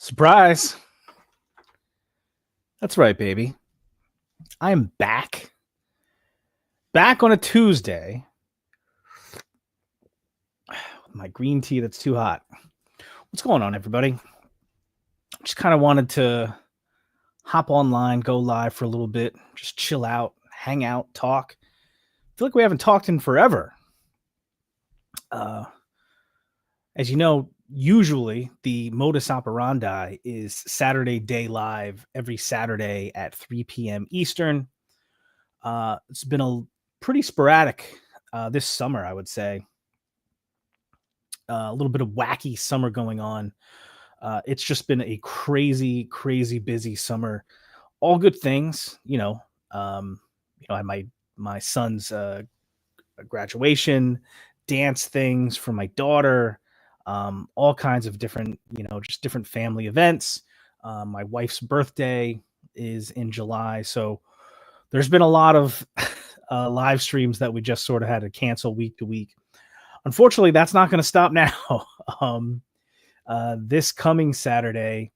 Surprise. That's right, baby. I am back. Back on a Tuesday. My green tea that's too hot. What's going on, everybody? Just kind of wanted to hop online, go live for a little bit, just chill out, hang out, talk. I feel like we haven't talked in forever. As you know, usually the modus operandi is Saturday Day Live every Saturday at 3 p.m. Eastern. It's been a pretty sporadic this summer, I would say. A little bit of wacky summer going on. It's just been a crazy, crazy busy summer. All good things, I had my son's graduation, dance things for my daughter, all kinds of different, just different family events. My wife's birthday is in July, so there's been a lot of live streams that we just sort of had to cancel week to week. Unfortunately, that's not going to stop now. This coming Saturday,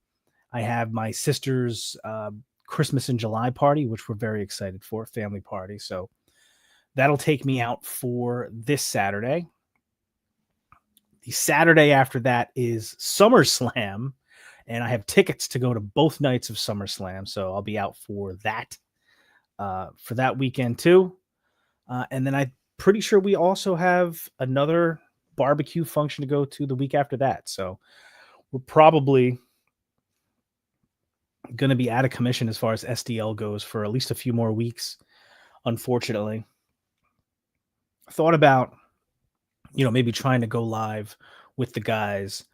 I have my sister's Christmas in July party, which we're very excited for, family party. So that'll take me out for this Saturday. The Saturday after that is SummerSlam, and I have tickets to go to both nights of SummerSlam. So I'll be out for that weekend too. And then I'm pretty sure we also have another barbecue function to go to the week after that. So we're probably going to be out of commission as far as SDL goes for at least a few more weeks, unfortunately. Thought about, maybe trying to go live with the guys,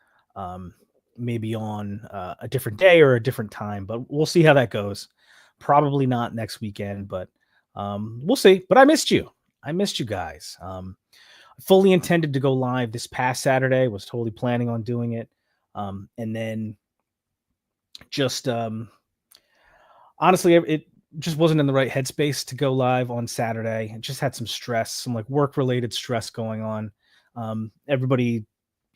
maybe on a different day or a different time, but we'll see how that goes. Probably not next weekend, but we'll see. But I missed you. I missed you guys. I fully intended to go live this past Saturday, was totally planning on doing it. And then just honestly, it just wasn't in the right headspace to go live on Saturday. I just had some stress, some like work related stress going on. Everybody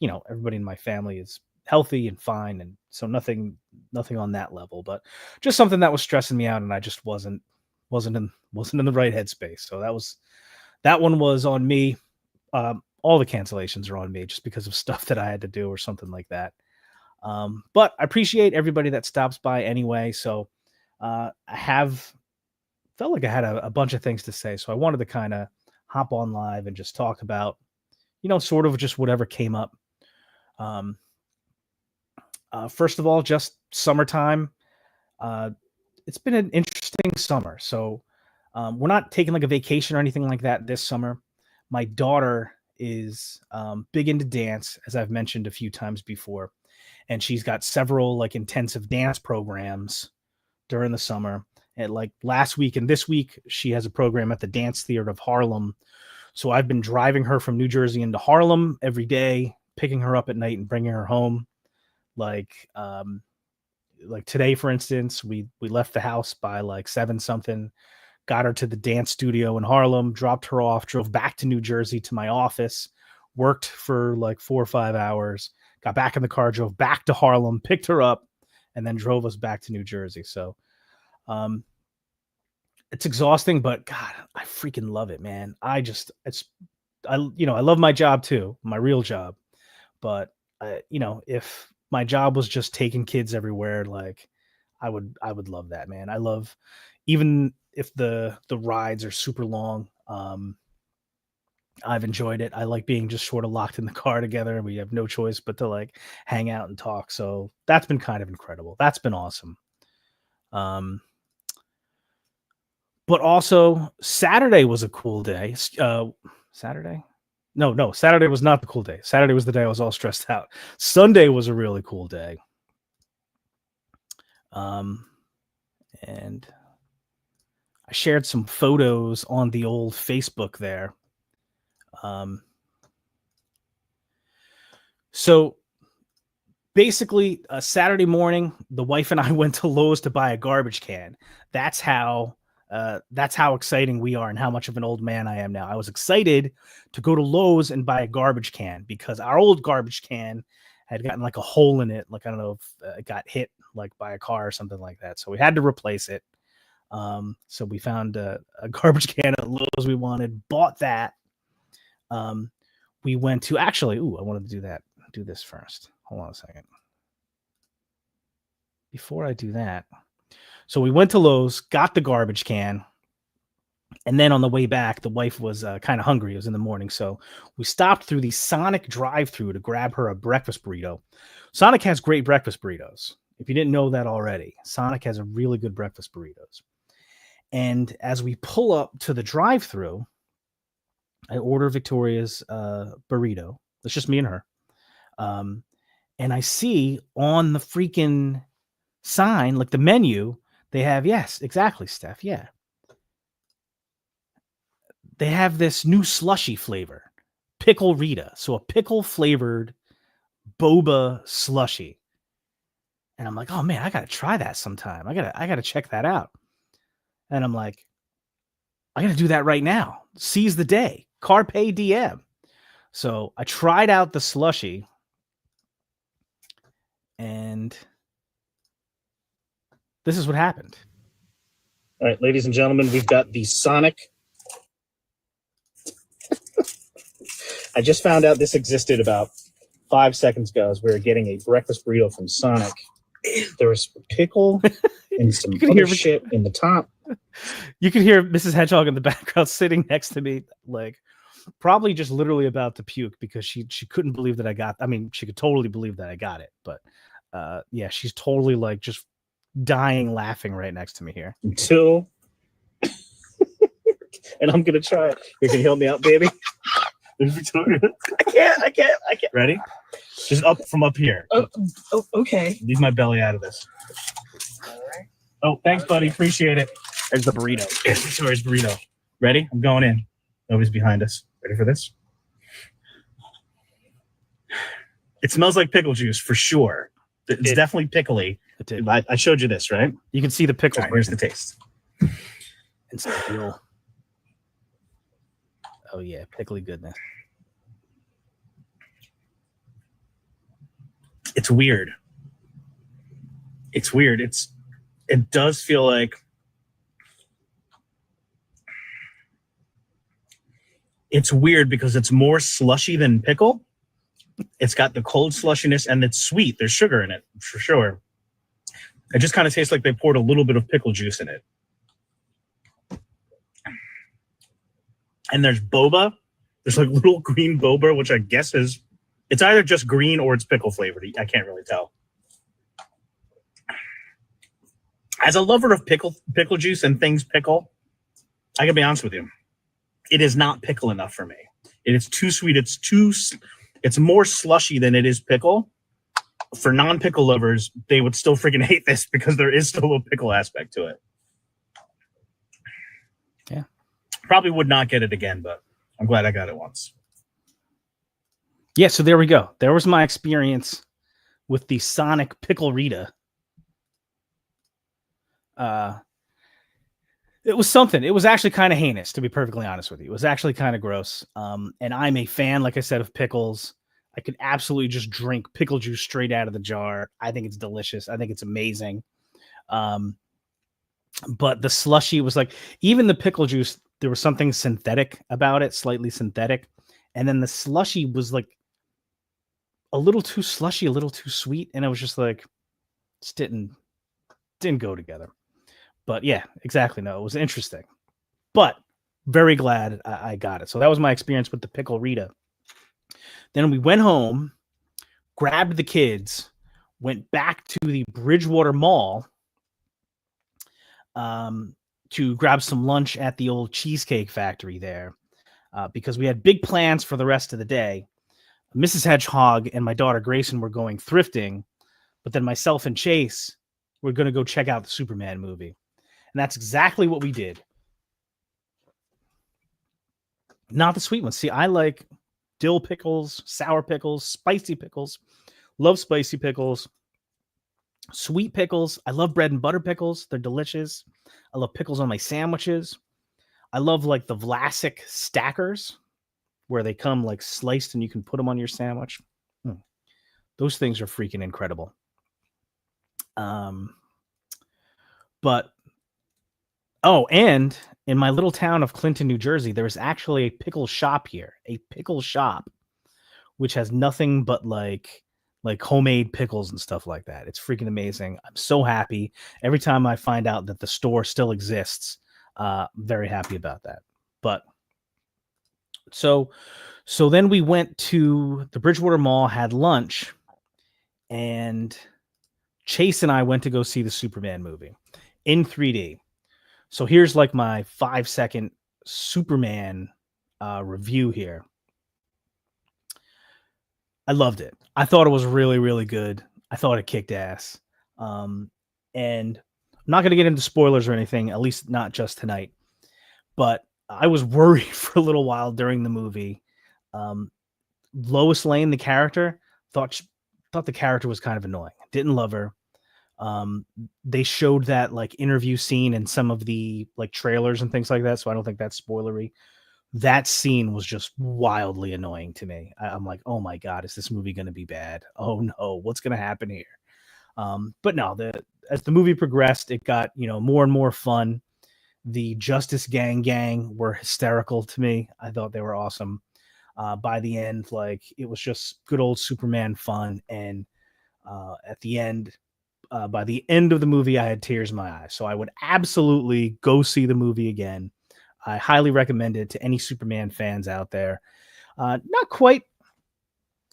in my family is healthy and fine. And so nothing on that level, but just something that was stressing me out. And I just wasn't in the right headspace. So that one was on me. All the cancellations are on me just because of stuff that I had to do or something like that. But I appreciate everybody that stops by anyway. So I felt like I had a bunch of things to say. So I wanted to kind of hop on live and just talk about, sort of just whatever came up. First of all, just summertime. It's been an interesting summer. So we're not taking like a vacation or anything like that this summer. My daughter is big into dance, as I've mentioned a few times before. And she's got several like intensive dance programs during the summer. And like last week and this week, she has a program at the Dance Theater of Harlem. So I've been driving her from New Jersey into Harlem every day, picking her up at night and bringing her home. Like today, for instance, we left the house by like 7 something, got her to the dance studio in Harlem, dropped her off, drove back to New Jersey to my office, worked for like 4 or 5 hours, got back in the car, drove back to Harlem, picked her up, and then drove us back to New Jersey. So it's exhausting, but God, I freaking love it, man. I love my job too, my real job. But if my job was just taking kids everywhere, like I would love that, man. I love, even if the rides are super long, I've enjoyed it. I like being just sort of locked in the car together and we have no choice but to like hang out and talk. So that's been kind of incredible. That's been awesome. But also Saturday was a cool day. Saturday? No, Saturday was not the cool day. Saturday was the day I was all stressed out. Sunday was a really cool day. And I shared some photos on the old Facebook there. So basically, Saturday morning, the wife and I went to Lowe's to buy a garbage can. That's how exciting we are and how much of an old man I am now. I was excited to go to Lowe's and buy a garbage can because our old garbage can had gotten like a hole in it. Like, I don't know if it got hit like by a car or something like that. So we had to replace it. So we found a garbage can at Lowe's we wanted, bought that. We went to I wanted to do this first. Hold on a second. Before I do that. So we went to Lowe's, got the garbage can. And then on the way back, the wife was kind of hungry. It was in the morning. So we stopped through the Sonic drive-thru to grab her a breakfast burrito. Sonic has great breakfast burritos. If you didn't know that already, Sonic has a really good breakfast burritos. And as we pull up to the drive-thru, I order Victoria's burrito. It's just me and her. And I see on the freaking sign, like the menu, they have, yes, exactly, Steph. Yeah. They have this new slushy flavor, pickle Rita. So a pickle flavored boba slushy. And I'm like, oh man, I got to try that sometime. I got to check that out. And I'm like, I got to do that right now. Seize the day. Carpe diem. So I tried out the slushy. And this is what happened. All right, ladies and gentlemen, we've got the Sonic. I just found out this existed about 5 seconds ago as we were getting a breakfast burrito from Sonic. There was pickle and some other shit in the top. You could hear Mrs. Hedgehog in the background sitting next to me, like probably just literally about to puke because she couldn't believe that I got. I mean, she could totally believe that I got it, but yeah, she's totally like just dying laughing right next to me here. Until, and I'm gonna try it. You can help me out, baby. I can't. Ready? Just up from up here. Oh, okay. Leave my belly out of this. All right. Oh, thanks, buddy. Appreciate it. There's the burrito. It's Victoria's burrito. Ready? I'm going in. Nobody's behind us. Ready for this? It smells like pickle juice for sure. It's definitely pickly. I showed you this, right? You can see the pickle. All right, here's the taste. It's real. Oh yeah, pickly goodness. It's weird. It does feel like it's weird because it's more slushy than pickle. It's got the cold slushiness and it's sweet. There's sugar in it for sure. It just kind of tastes like they poured a little bit of pickle juice in it. And there's boba. There's like little green boba, which I guess it's either just green or it's pickle flavored. I can't really tell. As a lover of pickle juice and things pickle, I can be honest with you. It is not pickle enough for me. It is too sweet. It's more slushy than it is pickle. For non-pickle lovers, they would still freaking hate this because there is still a pickle aspect to it. Yeah. Probably would not get it again, but I'm glad I got it once. Yeah, so there we go. There was my experience with the Sonic Pickle Rita. It was something. It was actually kind of heinous, to be perfectly honest with you. It was actually kind of gross. And I'm a fan, like I said, of pickles. I could absolutely just drink pickle juice straight out of the jar. I think it's delicious. I think it's amazing. But the slushy was like, even the pickle juice, there was something synthetic about it, slightly synthetic. And then the slushy was like a little too slushy, a little too sweet. And it was just like, just didn't go together. But yeah, exactly. No, it was interesting. But very glad I got it. So that was my experience with the Pickle Rita. Then we went home, grabbed the kids, went back to the Bridgewater Mall to grab some lunch at the old Cheesecake Factory there because we had big plans for the rest of the day. Mrs. Hedgehog and my daughter Grayson were going thrifting, but then myself and Chase were going to go check out the Superman movie. And that's exactly what we did. Not the sweet ones. See, I like dill pickles, sour pickles, spicy pickles. Love spicy pickles. Sweet pickles. I love bread and butter pickles. They're delicious. I love pickles on my sandwiches. I love like the Vlasic stackers where they come like sliced and you can put them on your sandwich. Those things are freaking incredible. But and in my little town of Clinton, New Jersey, there's actually a pickle shop here, which has nothing but like homemade pickles and stuff like that. It's freaking amazing. I'm so happy every time I find out that the store still exists. I'm very happy about that. But so then we went to the Bridgewater Mall, had lunch, and Chase and I went to go see the Superman movie in 3D. So here's like my 5-second Superman review here. I loved it. I thought it was really, really good. I thought it kicked ass. And I'm not going to get into spoilers or anything, at least not just tonight. But I was worried for a little while during the movie. Lois Lane, the character, thought the character was kind of annoying. Didn't love her. They showed that like interview scene in some of the like trailers and things like that, so I don't think that's spoilery. That scene was just wildly annoying to me. I'm like, oh my god, is this movie going to be bad? Oh no, what's going to happen here? But no, as the movie progressed, it got more and more fun. The Justice Gang were hysterical to me. I thought they were awesome. By the end, like it was just good old Superman fun, and at the end. By the end of the movie, I had tears in my eyes. So I would absolutely go see the movie again. I highly recommend it to any Superman fans out there. Not quite.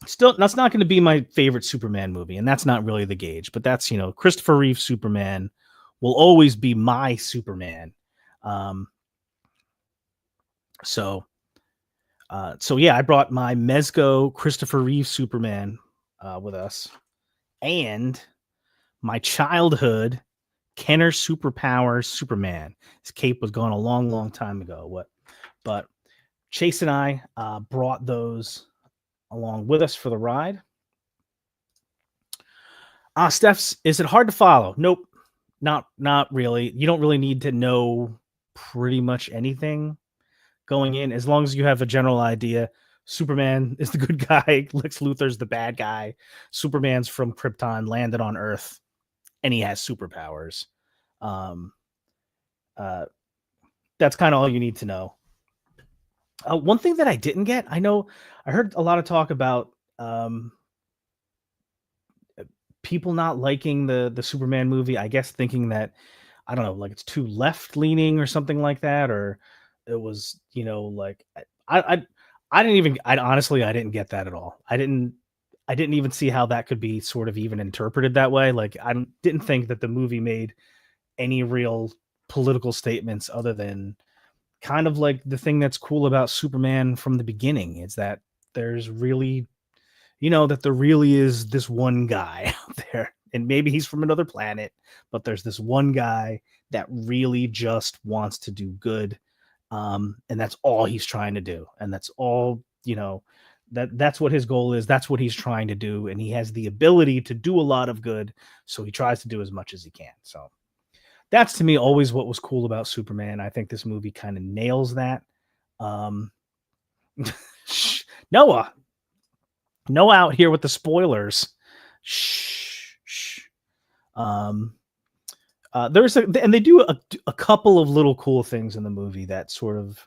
Still, that's not going to be my favorite Superman movie, and that's not really the gauge. But that's, Christopher Reeve Superman will always be my Superman. So yeah, I brought my Mezco Christopher Reeve Superman with us, and my childhood Kenner Superpowers Superman. His cape was gone a long, long time ago. But Chase and I brought those along with us for the ride. Steph's, is it hard to follow? Nope, not really. You don't really need to know pretty much anything going in, as long as you have a general idea. Superman is the good guy. Lex Luthor's the bad guy. Superman's from Krypton, landed on Earth, and he has superpowers. That's kind of all you need to know. One thing that I didn't get, I heard a lot of talk about people not liking the Superman movie. I guess thinking that, I don't know, like it's too left leaning or something like that, or it was, like I honestly didn't get that at all. I didn't even see how that could be sort of even interpreted that way. Like, I didn't think that the movie made any real political statements other than kind of like the thing that's cool about Superman from the beginning is that there's really, that there really is this one guy out there, and maybe he's from another planet, but there's this one guy that really just wants to do good. And that's all he's trying to do. And that's all, that's what his goal is. That's what he's trying to do. And he has the ability to do a lot of good. So he tries to do as much as he can. So that's, to me, always what was cool about Superman. I think this movie kind of nails that. Noah out here with the spoilers. Shh. And they do a couple of little cool things in the movie that sort of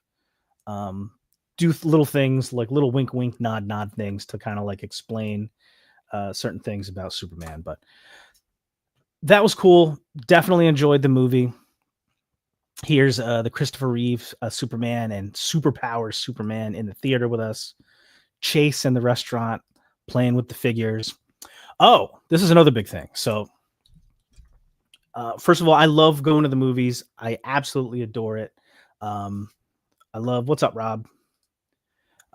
do little things, like little wink, wink, nod, nod things to kind of like explain certain things about Superman. But that was cool. Definitely enjoyed the movie. Here's the Christopher Reeve Superman and Superpowers Superman in the theater with us. Chase in the restaurant playing with the figures. Oh, this is another big thing. So first of all, I love going to the movies. I absolutely adore it. I love, what's up, Rob?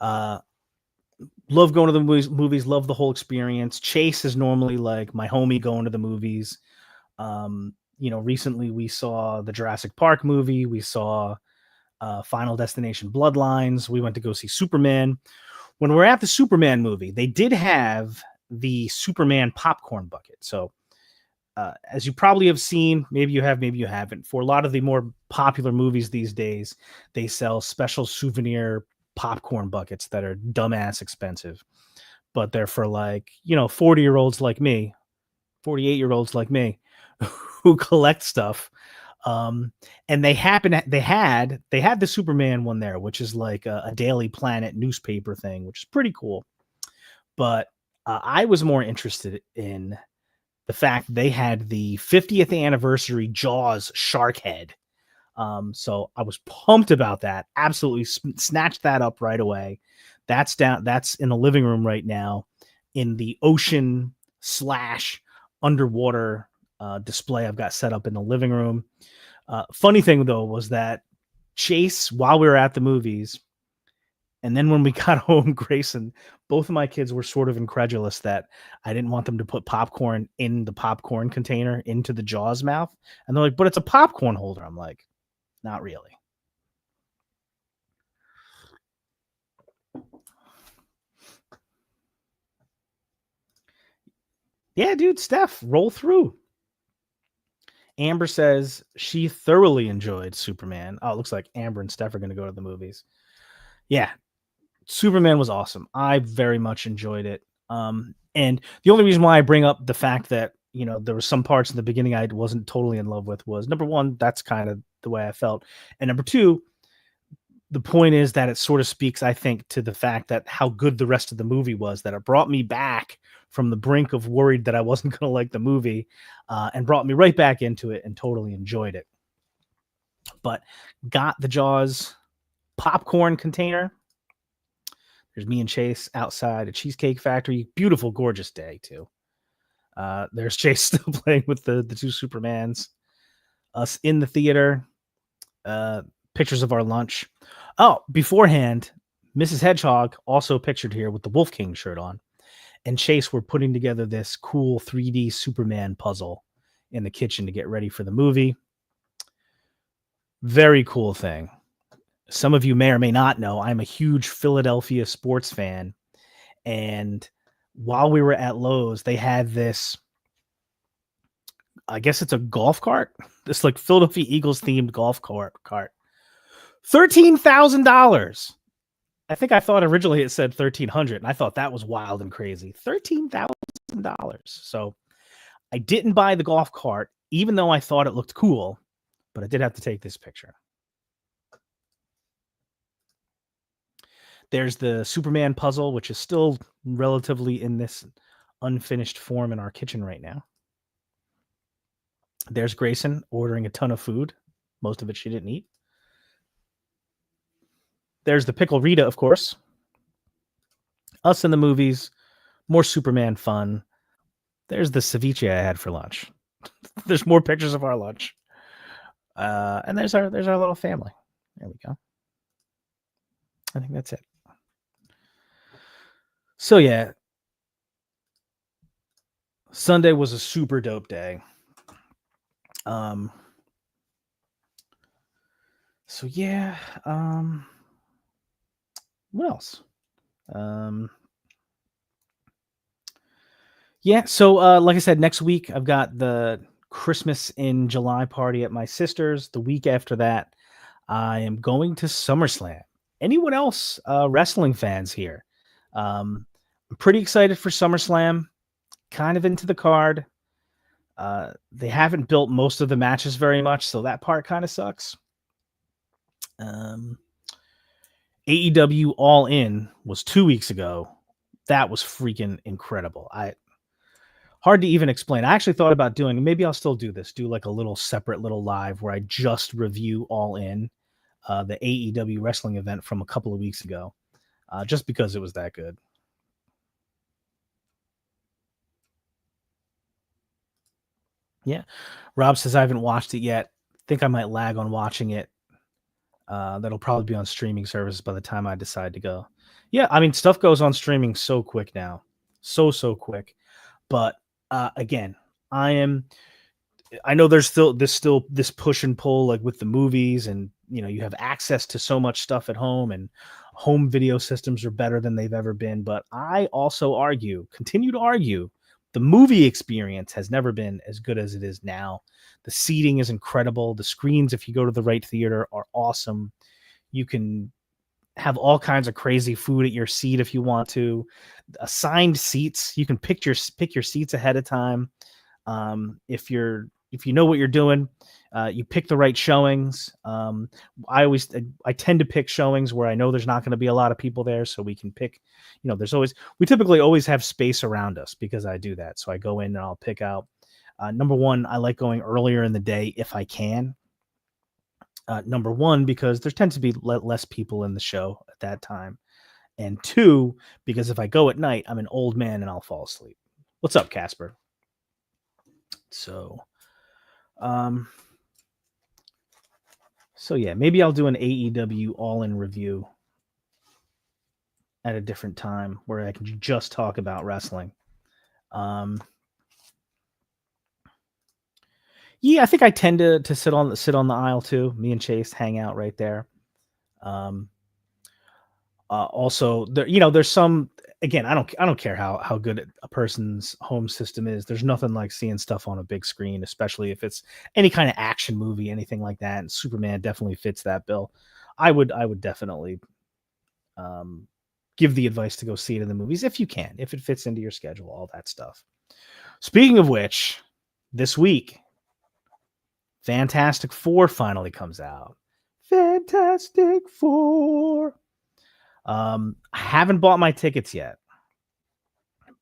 Love going to the movies, love the whole experience. Chase is normally like my homie going to the movies. Recently we saw the Jurassic Park movie. We saw Final Destination Bloodlines. We went to go see Superman. When we're at the Superman movie, they did have the Superman popcorn bucket. So as you probably have seen, maybe you have, maybe you haven't, for a lot of the more popular movies these days, they sell special souvenir popcorn buckets that are dumbass expensive. but they're for like, 40-year-olds like me, 48-year-olds like me who collect stuff. And they had the Superman one there, which is like a Daily Planet newspaper thing, which is pretty cool. But I was more interested in the fact they had the 50th anniversary Jaws shark head. So I was pumped about that. Absolutely snatched that up right away. That's in the living room right now in the ocean / underwater display I've got set up in the living room. Funny thing though was that Chase, while we were at the movies, and then when we got home, Grayson, both of my kids were sort of incredulous that I didn't want them to put popcorn in the popcorn container into the Jaws mouth. And they're like, but it's a popcorn holder. I'm like, not really. Yeah, dude, Steph, roll through. Amber says she thoroughly enjoyed Superman. Oh, it looks like Amber and Steph are going to go to the movies. Yeah, Superman was awesome. I very much enjoyed it. And the only reason why I bring up the fact that, there were some parts in the beginning I wasn't totally in love with was, number one, that's kind of the way I felt. And number two, the point is that it sort of speaks, I think, to the fact that how good the rest of the movie was, that it brought me back from the brink of worried that I wasn't going to like the movie, and brought me right back into it and totally enjoyed it. But got the Jaws popcorn container. There's me and Chase outside a Cheesecake Factory. Beautiful, gorgeous day, too. There's Chase still playing with the two Supermans. Us in the theater. Pictures of our lunch. Oh, beforehand, Mrs. Hedgehog, also pictured here with the Wolf King shirt on, and Chase were putting together this cool 3D Superman puzzle in the kitchen to get ready for the movie. Very cool thing. Some of you may or may not know, I'm a huge Philadelphia sports fan. And while we were at Lowe's, they had this, I guess it's a golf cart, this like Philadelphia Eagles themed golf cart. $13,000. I think I thought originally it said 1,300, and I thought that was wild and crazy. $13,000. So I didn't buy the golf cart, even though I thought it looked cool, but I did have to take this picture. There's the Superman puzzle, which is still relatively in this unfinished form in our kitchen right now. There's Grayson ordering a ton of food. Most of it she didn't eat. There's the Pickle Rita, of course. Us in the movies. More Superman fun. There's the ceviche I had for lunch. There's more pictures of our lunch. And there's our little family. There we go. I think that's it. So yeah, Sunday was a super dope day. So yeah, what else? Yeah, so like I said, next week I've got the Christmas in July party at my sister's. The week after that, I am going to SummerSlam. Anyone else wrestling fans here? I'm pretty excited for SummerSlam. Kind of into the card. They haven't built most of the matches very much, so that part kind of sucks. AEW All In was 2 weeks ago. That was freaking incredible. Hard to even explain. I actually thought about doing, maybe I'll still do this, do like a little separate little live where I just review All In, the AEW wrestling event from a couple of weeks ago, just because it was that good. Yeah. Rob says I haven't watched it yet. Think I might lag on watching it. That'll probably be on streaming services by the time I decide to go. Yeah, I mean, stuff goes on streaming so quick now. So quick. But again, I know there's still this push and pull, like with the movies, and you have access to so much stuff at home, and home video systems are better than they've ever been. But I also continue to argue, the movie experience has never been as good as it is now. The seating is incredible. The screens, if you go to the right theater, are awesome. You can have all kinds of crazy food at your seat if you want to. Assigned seats, you can pick your seats ahead of time. If you know what you're doing, you pick the right showings. I tend to pick showings where I know there's not going to be a lot of people there, so we can pick. We typically always have space around us because I do that. So I go in and I'll pick out. Number one, I like going earlier in the day if I can. Number one, because there tends to be less people in the show at that time. And two, because if I go at night, I'm an old man and I'll fall asleep. What's up, Casper? So yeah, maybe I'll do an AEW all-in review at a different time where I can just talk about wrestling. Yeah, I think I tend to sit on the aisle too. Me and Chase hang out right there. Also, there's some. Again, I don't care how good a person's home system is. There's nothing like seeing stuff on a big screen, especially if it's any kind of action movie, anything like that. And Superman definitely fits that bill. I would definitely give the advice to go see it in the movies if you can, if it fits into your schedule, all that stuff. Speaking of which, this week, Fantastic Four finally comes out. Fantastic Four. I haven't bought my tickets yet,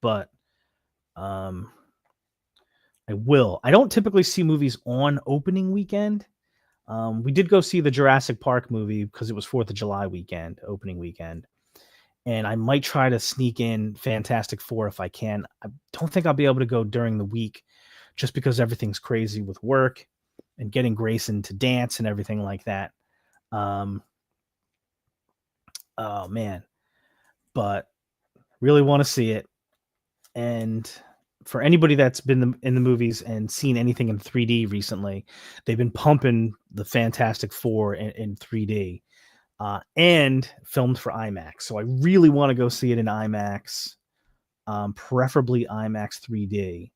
but I will. I don't typically see movies on opening weekend. We did go see the Jurassic Park movie because it was 4th of July weekend, opening weekend. And I might try to sneak in Fantastic Four if I can. I don't think I'll be able to go during the week just because everything's crazy with work and getting Grayson to dance and everything like that. Oh man, but really want to see it. And for anybody that's been in the movies and seen anything in 3D recently, they've been pumping the Fantastic Four in 3D and filmed for IMAX. So I really want to go see it in IMAX, preferably IMAX 3D.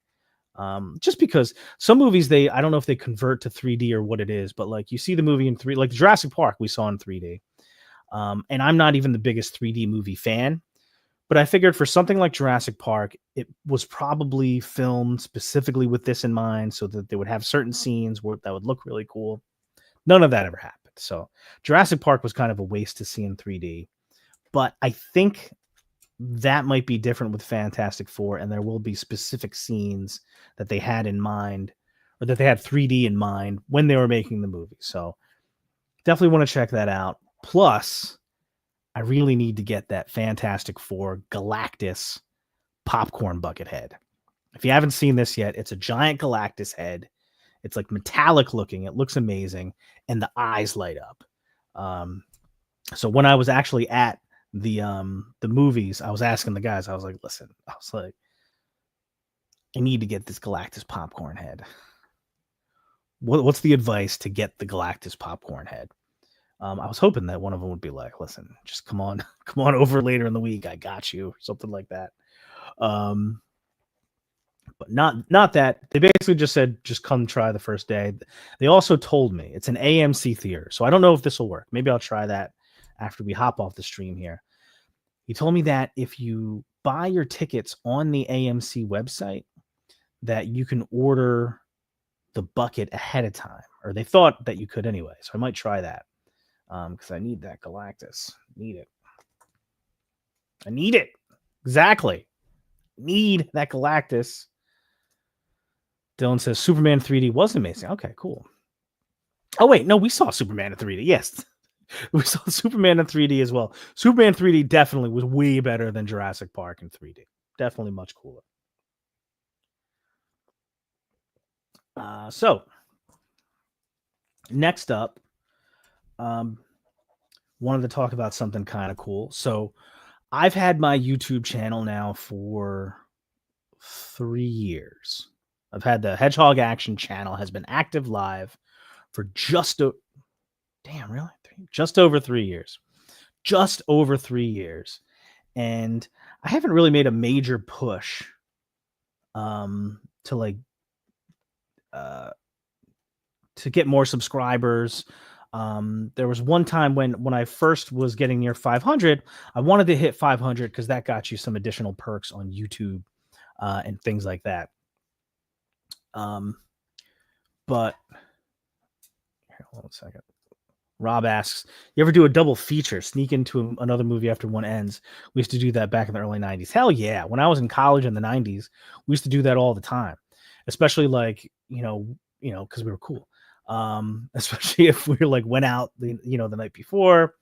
Just because some movies, I don't know if they convert to 3D or what it is, but like you see the movie in 3D, like Jurassic Park we saw in 3D. And I'm not even the biggest 3D movie fan, but I figured for something like Jurassic Park, it was probably filmed specifically with this in mind so that they would have certain scenes that would look really cool. None of that ever happened. So Jurassic Park was kind of a waste to see in 3D, but I think that might be different with Fantastic Four, and there will be specific scenes that they had in mind or that they had 3D in mind when they were making the movie. So definitely want to check that out. Plus, I really need to get that Fantastic Four Galactus popcorn bucket head. If you haven't seen this yet, it's a giant Galactus head. It's like metallic looking. It looks amazing. And the eyes light up. So when I was actually at the movies, I was asking the guys, I was like, listen, I need to get this Galactus popcorn head. What's the advice to get the Galactus popcorn head? I was hoping that one of them would be like, listen, just come on over later in the week. I got you, or something like that. But not that. They basically just said, just come try the first day. They also told me it's an AMC theater. So I don't know if this will work. Maybe I'll try that after we hop off the stream here. He told me that if you buy your tickets on the AMC website, that you can order the bucket ahead of time, or they thought that you could anyway. So I might try that. Because I need that Galactus. Need it. I need it. Exactly. Need that Galactus. Dylan says Superman 3D was amazing. Okay, cool. Oh, wait. No, we saw Superman in 3D. Yes. We saw Superman in 3D as well. Superman 3D definitely was way better than Jurassic Park in 3D. Definitely much cooler. So, next up, wanted to talk about something kind of cool. So I've had my YouTube channel now for 3 years. I've had the Hedgehog Action channel has been active live for just over 3 years. Just over 3 years. And I haven't really made a major push to get more subscribers. There was one time when I first was getting near 500, I wanted to hit 500 because that got you some additional perks on YouTube and things like that. But here, hold on a second. Rob asks, you ever do a double feature, sneak into another movie after one ends? We used to do that back in the early 90s. Hell yeah. When I was in college in the 90s, we used to do that all the time, especially like, because we were cool. Especially if we like went out, the night before,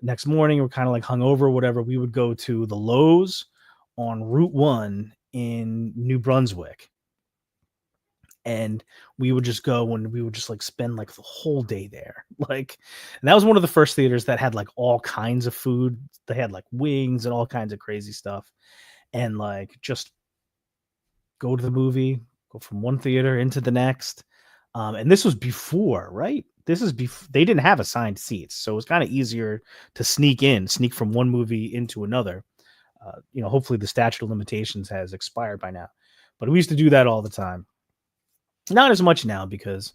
the next morning, we're kind of like hungover or whatever. We would go to the Lowe's on Route 1 in New Brunswick. And we would just go and we would just like spend like the whole day there. Like, and that was one of the first theaters that had like all kinds of food. They had like wings and all kinds of crazy stuff. And like just go to the movie, go from one theater into the next. And this was before, right? This is before they didn't have assigned seats. So it was kind of easier to sneak from one movie into another. Hopefully the statute of limitations has expired by now. But we used to do that all the time. Not as much now because,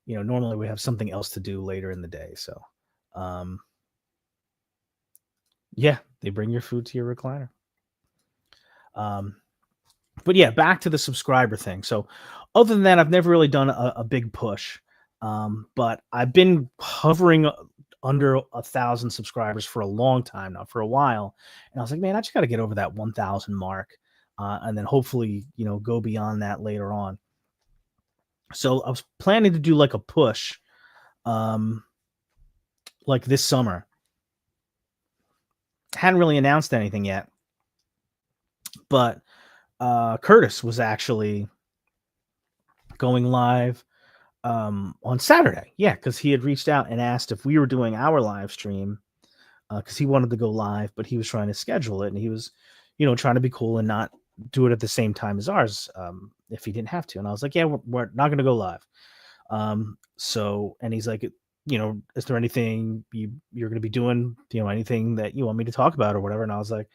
normally we have something else to do later in the day. So, yeah, they bring your food to your recliner. But yeah, back to the subscriber thing. So other than that, I've never really done a big push. But I've been hovering under 1,000 subscribers for a long time now, for a while. And I was like, man, I just got to get over that 1,000 mark. And then hopefully, go beyond that later on. So I was planning to do like a push, like this summer. Hadn't really announced anything yet, but Curtis was actually going live on Saturday. Yeah, because he had reached out and asked if we were doing our live stream because he wanted to go live, but he was trying to schedule it, and he was, trying to be cool and not do it at the same time as ours if he didn't have to. And I was like, yeah, we're not going to go live. And he's like, is there anything you're going to be doing, anything that you want me to talk about or whatever? And I was like,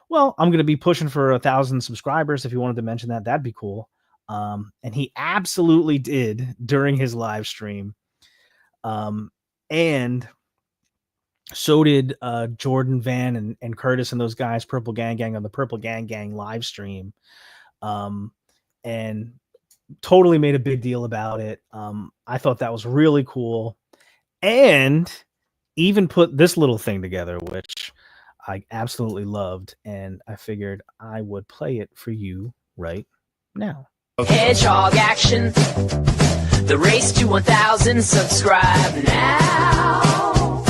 well, I'm going to be pushing for 1,000 subscribers. If you wanted to mention that, that'd be cool. And he absolutely did during his live stream. And so did Jordan Van and Curtis and those guys, Purple Gang on the Purple Gang live stream. And totally made a big deal about it. I thought that was really cool. And even put this little thing together, which I absolutely loved. And I figured I would play it for you right now. Hedgehog action. The race to 1,000. Subscribe now.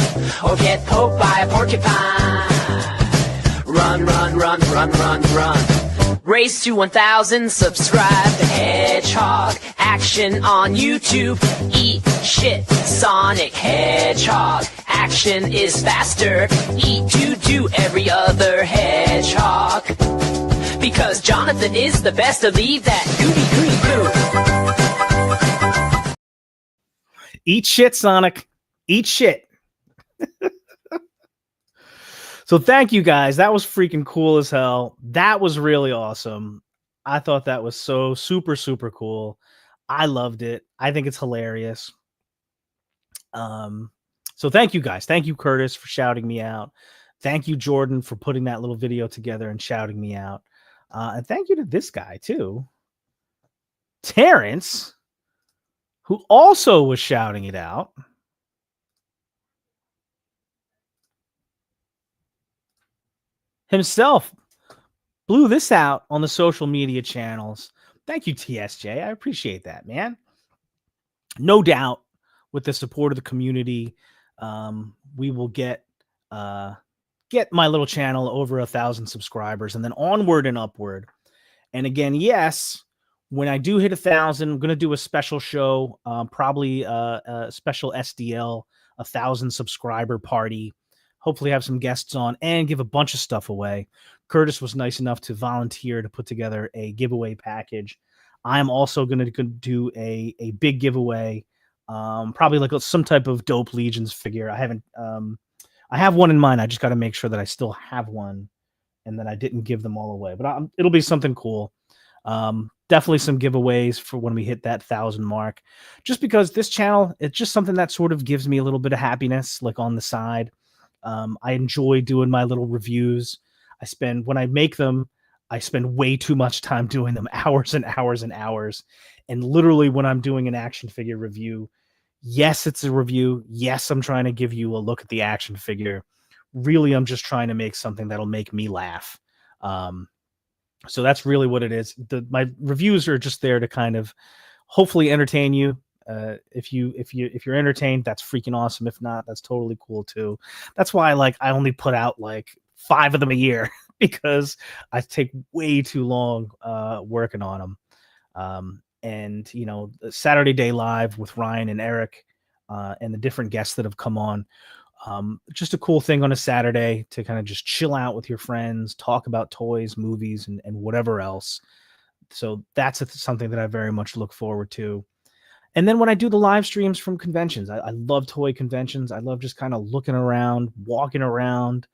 Or get poked by a porcupine. Run, run, run, run, run, run. Race to 1,000. Subscribe to Hedgehog action on YouTube. Eat shit, Sonic Hedgehog. Action is faster. Eat to do every other hedgehog. Because Jonathan is the best to leave that gooey green poo. Eat shit, Sonic. Eat shit. So thank you guys. That was freaking cool as hell. That was really awesome. I thought that was so super, super cool. I loved it. I think it's hilarious. So thank you guys. Thank you, Curtis, for shouting me out. Thank you, Jordan, for putting that little video together and shouting me out. And thank you to this guy, too. Terrence, who also was shouting it out. Himself blew this out on the social media channels. Thank you, TSJ. I appreciate that, man. No doubt, with the support of the community, we will get my little channel over 1,000 subscribers and then onward and upward. And again, yes, when I do hit 1,000, I'm going to do a special show, probably a special SDL, 1,000 subscriber party. Hopefully have some guests on and give a bunch of stuff away. Curtis was nice enough to volunteer to put together a giveaway package. I'm also going to do a big giveaway, probably like some type of dope Legions figure. I have one in mind. I just got to make sure that I still have one and that I didn't give them all away. But it'll be something cool. definitely some giveaways for when we hit that 1,000 mark, just because this channel, it's just something that sort of gives me a little bit of happiness, like on the side. I enjoy doing my little reviews. When I make them, I spend way too much time doing them, hours and hours and hours. And literally when I'm doing an action figure review, yes, it's a review. Yes, I'm trying to give you a look at the action figure. Really, I'm just trying to make something that'll make me laugh. So that's really what it is. My reviews are just there to kind of hopefully entertain you. If you're entertained, that's freaking awesome. If not, that's totally cool too. That's why I only put out like 5 of them a year because I take way too long working on them. And the Saturday Day Live with Ryan and Eric and the different guests that have come on. Just a cool thing on a Saturday to kind of just chill out with your friends, talk about toys, movies, and whatever else. So that's something that I very much look forward to. And then when I do the live streams from conventions, I love toy conventions. I love just kind of looking around, walking around,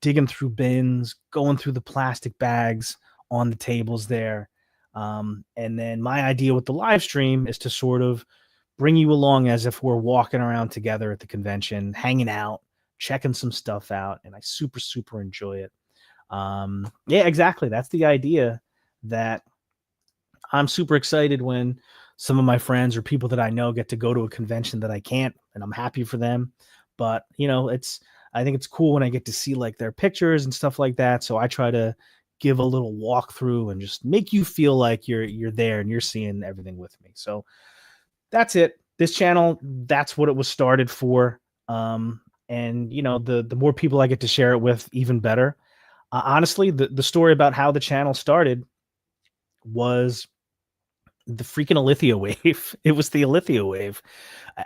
digging through bins, going through the plastic bags on the tables there. And then my idea with the live stream is to sort of bring you along as if we're walking around together at the convention, hanging out, checking some stuff out. And I super, super enjoy it. Yeah, exactly. That's the idea. That I'm super excited when some of my friends or people that I know get to go to a convention that I can't, and I'm happy for them. But I think it's cool when I get to see like their pictures and stuff like that. So I try to give a little walkthrough and just make you feel like you're there and you're seeing everything with me. So that's it. This channel, that's what it was started for. And the more people I get to share it with, even better. Honestly, the story about how the channel started was the freaking Alithia wave. It was the Alithia wave.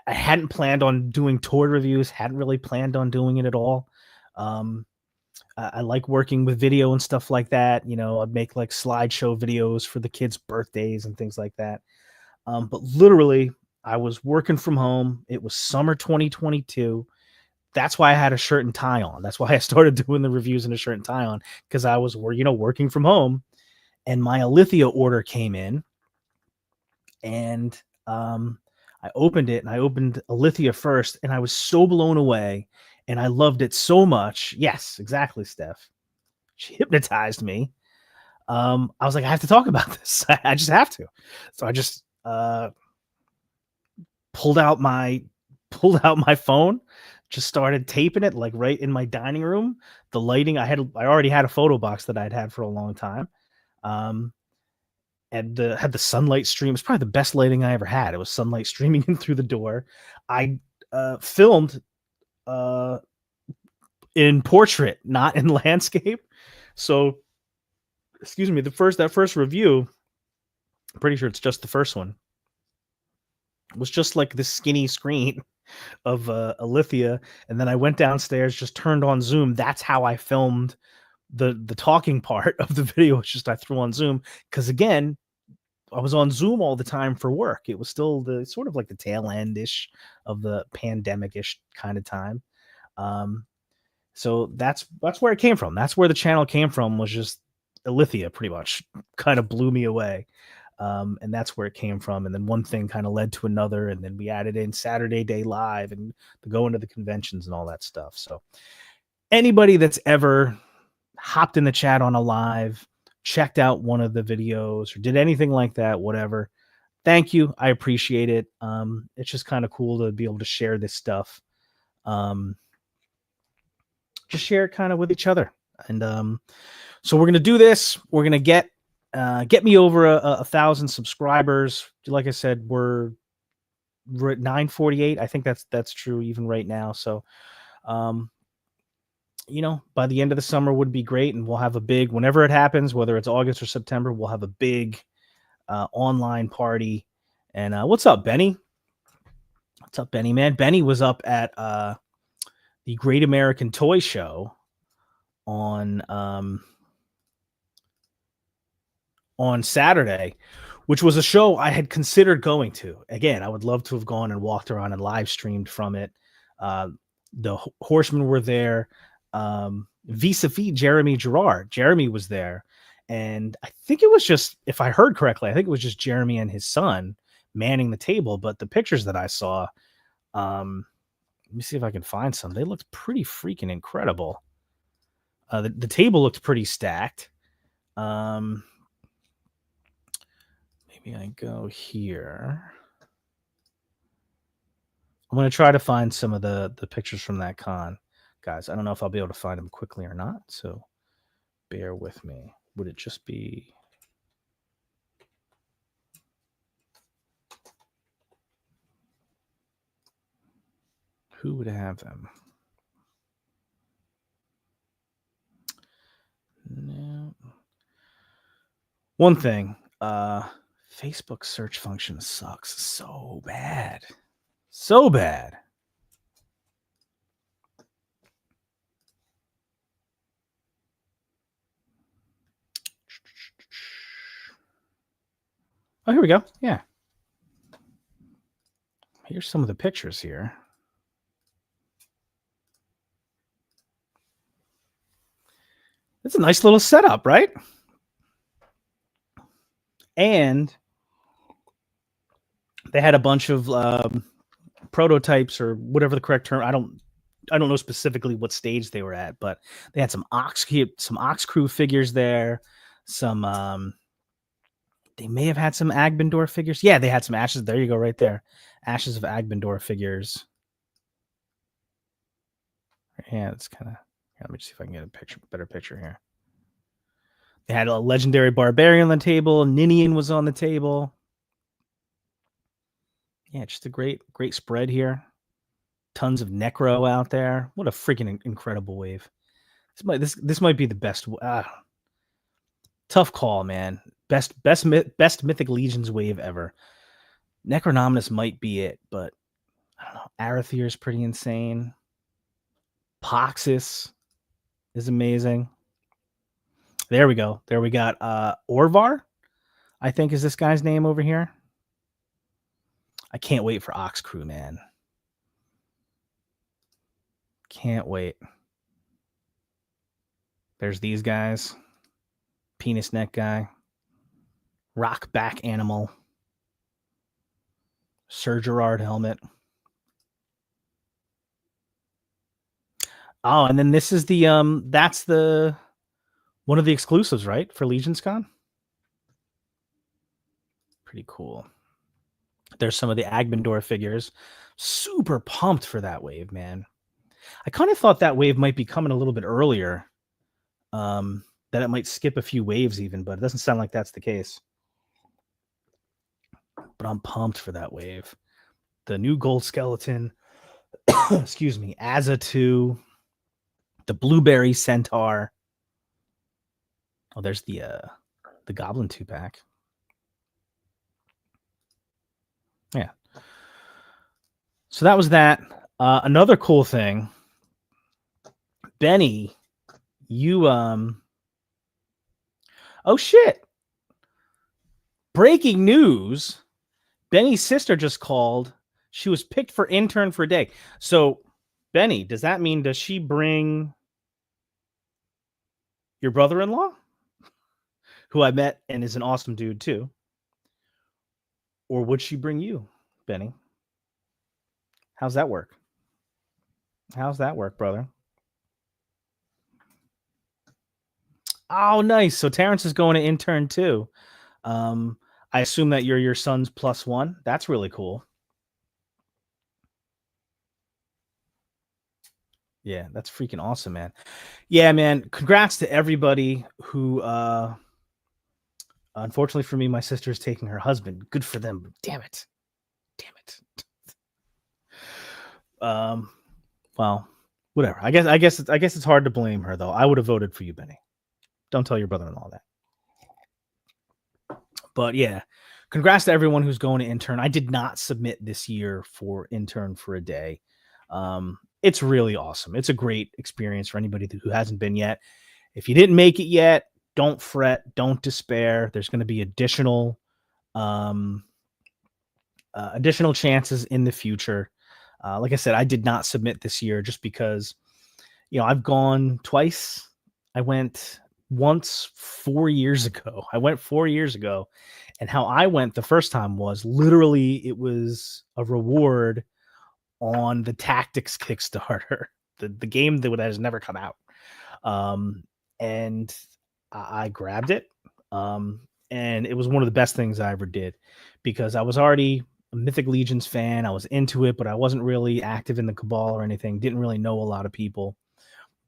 I hadn't planned on doing toy reviews, hadn't really planned on doing it at all. I like working with video and stuff like that. I'd make like slideshow videos for the kids' birthdays and things like that. But literally, I was working from home. It was summer 2022. That's why I had a shirt and tie on. That's why I started doing the reviews in a shirt and tie on, because I was, working from home. And my Alithia order came in, and I opened it, and I opened Alithia first, and I was so blown away, and I loved it so much. Yes, exactly, Steph. She hypnotized me. I was like, I have to talk about this. I just have to. So I just pulled out my phone, just started taping it like right in my dining room. The lighting, I already had a photo box that I'd had for a long time. And had the sunlight stream. It's probably the best lighting I ever had. It was sunlight streaming in through the door. I filmed in portrait, not in landscape. So, excuse me, that first review, I'm pretty sure it's just the first one, was just like this skinny screen of Alithia. And then I went downstairs, just turned on Zoom. That's how I filmed the talking part of the video. It's just I threw on Zoom, because again, I was on Zoom all the time for work. It was still the sort of like the tail end-ish of the pandemic-ish kind of time. So that's where it came from. That's where the channel came from, was just Alithia pretty much kind of blew me away. And that's where it came from. And then one thing kind of led to another. And then we added in Saturday Day Live and the going to the conventions and all that stuff. So anybody that's ever hopped in the chat on a live, checked out one of the videos, or did anything like that, whatever, thank you. I appreciate it. It's just kind of cool to be able to share this stuff. Just share it kind of with each other. And so we're going to do this. We're going to get me over 1,000 subscribers. Like I said, we're at 948. I think that's true even right now. So, by the end of the summer would be great. And we'll have a big, whenever it happens, whether it's August or September, we'll have a big online party. And what's up, Benny? What's up, Benny, man? Benny was up at the Great American Toy Show on Saturday, which was a show I had considered going to. Again, I would love to have gone and walked around and live streamed from it. The Horsemen were there. Vis-a-vis Jeremy Gerard. Jeremy was there. And I think it was just, if I heard correctly, I think it was just Jeremy and his son manning the table. But the pictures that I saw, let me see if I can find some. They looked pretty freaking incredible. The table looked pretty stacked. Maybe I go here. I'm going to try to find some of the pictures from that con. Guys, I don't know if I'll be able to find them quickly or not, so bear with me. Would it just be... Who would have them? No. One thing, Facebook search function sucks so bad. So bad. Oh, here we go. Yeah. Here's some of the pictures here. It's a nice little setup, right? And they had a bunch of prototypes, or whatever the correct term. I don't know specifically what stage they were at, but they had some Ox Crew figures there. Some they may have had some Agbendor figures. Yeah, they had some Ashes. There you go, right there. Ashes of Agbendor figures. Yeah, it's kind of... Let me see if I can get a better picture here. They had a legendary barbarian on the table. Ninian was on the table. Yeah, just a great spread here. Tons of Necro out there. What a freaking incredible wave. This might be the best. Tough call, man. Best Mythic Legions wave ever. Necronominus might be it, but I don't know. Arathir is pretty insane. Poxus is amazing. There we go. There we got Orvar, I think is this guy's name over here. I can't wait for Ox Crew, man. Can't wait. There's these guys. Penis neck guy. Rock back animal. Sir Gerard helmet. Oh, and then this is the that's the one of the exclusives, right? For Legions Con. Pretty cool. There's some of the Agbendor figures. Super pumped for that wave, man. I kind of thought that wave might be coming a little bit earlier. That it might skip a few waves even, but it doesn't sound like that's the case. But I'm pumped for that wave. The new gold skeleton. Excuse me. Azza 2. The blueberry centaur. Oh, there's the Goblin 2-pack. Yeah. So that was that. Another cool thing. Benny, you oh shit. Breaking news. Benny's sister just called. She was picked for intern for a day. So, Benny, does that mean, does she bring your brother-in-law, who I met and is an awesome dude too? Or would she bring you, Benny? How's that work? How's that work, brother? Oh, nice. So Terrence is going to intern too. I assume that you're your son's +1. That's really cool. Yeah, that's freaking awesome, man. Yeah, man. Congrats to everybody who, unfortunately for me, my sister is taking her husband. Good for them. Damn it. Damn it. Well, whatever. I guess it's hard to blame her though. I would have voted for you, Benny. Don't tell your brother-in-law that. But yeah, congrats to everyone who's going to intern. I did not submit this year for intern for a day. It's really awesome. It's a great experience for anybody who hasn't been yet. If you didn't make it yet, don't fret, don't despair. There's going to be additional chances in the future. Like I said, I did not submit this year just because, I've gone twice. I went once 4 years ago. I went 4 years ago, and how I went the first time was literally it was a reward on the Tactics Kickstarter, the game that has never come out. And I grabbed it. And it was one of the best things I ever did because I was already a Mythic Legions fan. I was into it, but I wasn't really active in the Cabal or anything. Didn't really know a lot of people.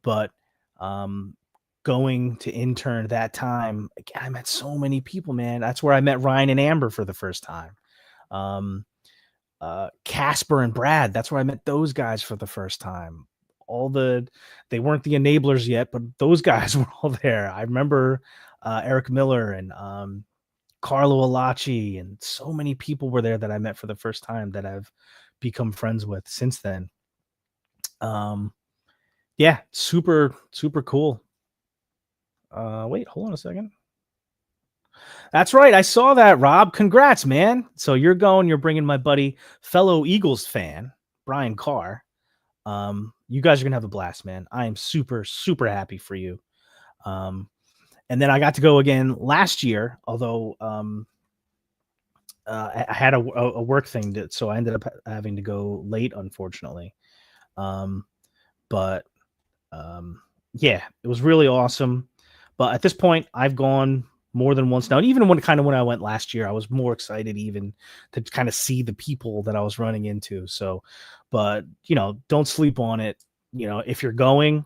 But going to intern that time, I met so many people, man. That's where I met Ryan and Amber for the first time. Casper and Brad, that's where I met those guys for the first time. They weren't the enablers yet, but those guys were all there. I remember Eric Miller and Carlo Alaci, and so many people were there that I met for the first time that I've become friends with since then. Yeah, super, super cool. Wait, hold on a second. That's right. I saw that, Rob. Congrats, man. So you're bringing my buddy, fellow Eagles fan, Brian Carr. You guys are going to have a blast, man. I am super, super happy for you. And then I got to go again last year, although I had a work thing, so I ended up having to go late, unfortunately. But yeah, it was really awesome. But at this point, I've gone more than once now. And even when I went last year, I was more excited even to kind of see the people that I was running into. So, but don't sleep on it. If you're going,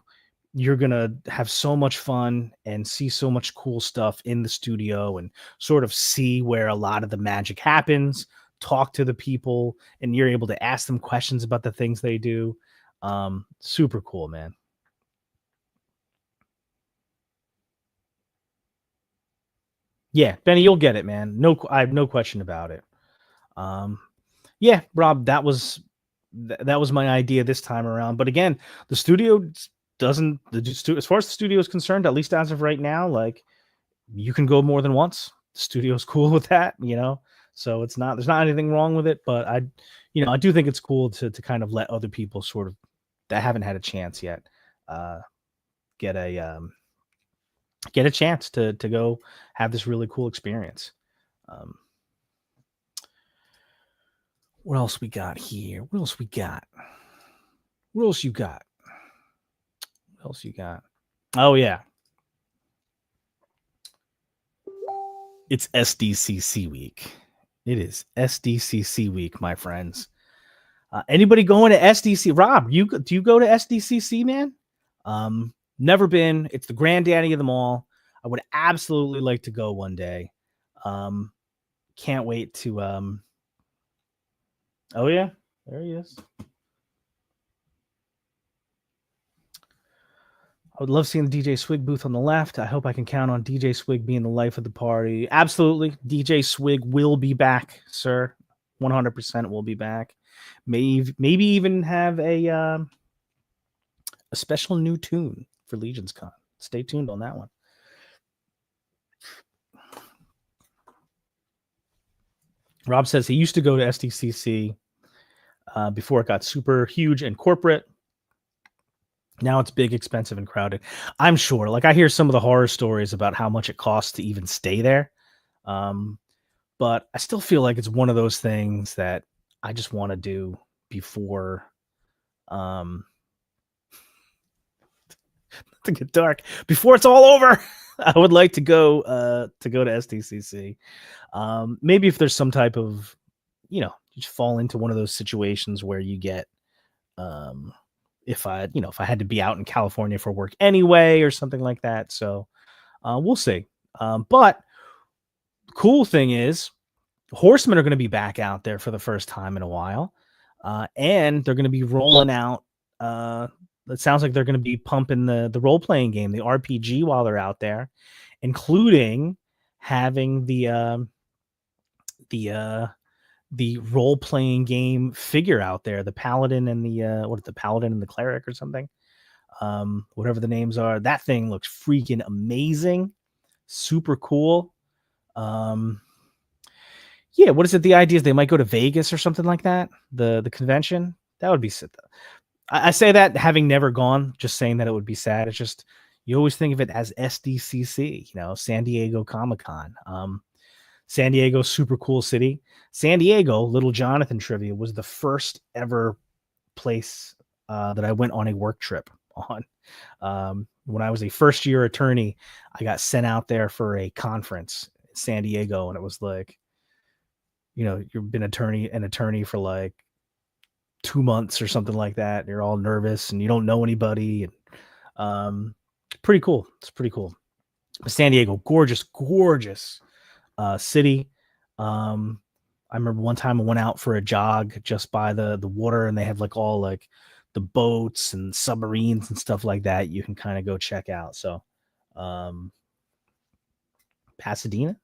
you're going to have so much fun and see so much cool stuff in the studio and sort of see where a lot of the magic happens, talk to the people, and you're able to ask them questions about the things they do. Super cool, man. Yeah, Benny, you'll get it, man. I have no question about it. Yeah, Rob, that was my idea this time around. But again, the studio doesn't, as far as the studio is concerned, at least as of right now, like you can go more than once. The studio's cool with that, so there's not anything wrong with it. But I do think it's cool to kind of let other people sort of that haven't had a chance yet, get a chance to go have this really cool experience. What else we got here? What else you got? Oh yeah. It's SDCC week. It is SDCC week, my friends. Anybody going to SDC? Rob, do you go to SDCC, man? Never been. It's the granddaddy of them all. I would absolutely like to go one day. Can't wait to. Oh yeah, there he is. I would love seeing the DJ Swig booth on the left. I hope I can count on DJ Swig being the life of the party. Absolutely, DJ Swig will be back, sir. 100% will be back. Maybe even have a special new tune for Legions Con. Stay tuned on that one. Rob says he used to go to SDCC before it got super huge and corporate. Now it's big, expensive, and crowded. I'm sure. Like I hear some of the horror stories about how much it costs to even stay there. But I still feel like it's one of those things that I just want to do before to get dark, before it's all over. I would like to go to SDCC. Maybe if there's some type of, you just fall into one of those situations where you get, if I had to be out in California for work anyway, or something like that. So we'll see. But the cool thing is Horsemen are going to be back out there for the first time in a while. And they're going to be rolling out, it sounds like they're going to be pumping the role-playing game, the RPG, while they're out there, including having the role-playing game figure out there, the Paladin and the Paladin and the Cleric or something, whatever the names are. That thing looks freaking amazing, super cool. Yeah, what is it? The idea is they might go to Vegas or something like that. The convention, that would be sick. I say that having never gone, just saying that it would be sad. It's just, You always think of it as SDCC, San Diego Comic-Con. San Diego, super cool city. San Diego, little Jonathan trivia, was the first ever place that I went on a work trip on. When I was a first year attorney, I got sent out there for a conference in San Diego, and it was like, you've been an attorney for like 2 months or something like that. You're all nervous and you don't know anybody. And pretty cool. It's pretty cool. But San Diego, gorgeous city. I remember one time I went out for a jog just by the water, and they have like all like the boats and submarines and stuff like that you can kind of go check out. So Pasadena,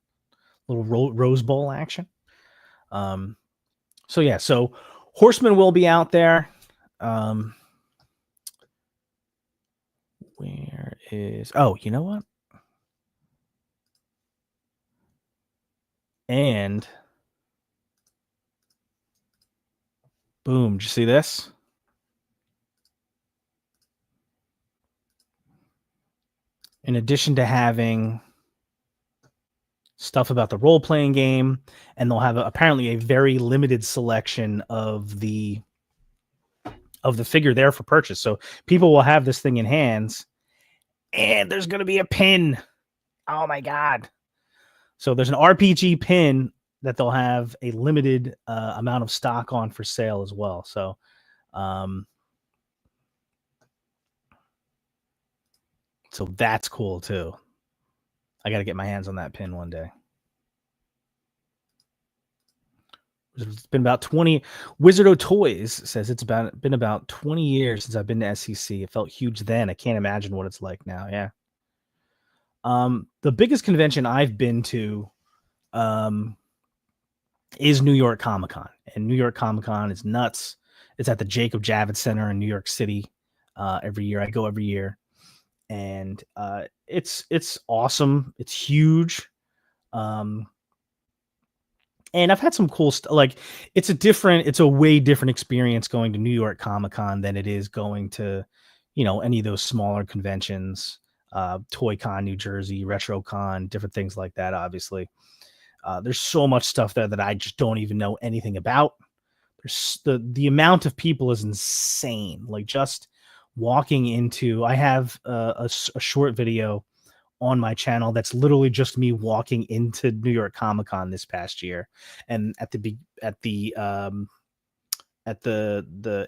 little Rose Bowl action. So Horseman will be out there. Where is, you know what? And boom, did you see this? In addition to having stuff about the role-playing game, and they'll have apparently a very limited selection of the figure there for purchase. So people will have this thing in hands, and there's going to be a pin. Oh my God. So there's an RPG pin that they'll have a limited amount of stock on for sale as well. So so that's cool too. I got to get my hands on that pin one day. It's been about 20. Wizard O Toys says it's been about 20 years since I've been to SCC. It felt huge then. I can't imagine what it's like now. Yeah. The biggest convention I've been to is New York Comic Con, and New York Comic Con is nuts. It's at the Jacob Javits Center in New York City. Every year I go every year, and it's awesome. It's huge. And I've had some cool stuff. Like it's a way different experience going to New York Comic Con than it is going to, any of those smaller conventions, Toy Con, New Jersey, Retro Con, different things like that. Obviously, there's so much stuff there that I just don't even know anything about. There's the amount of people is insane. Like just walking into, I have a short video on my channel that's literally just me walking into New York Comic Con this past year, and at the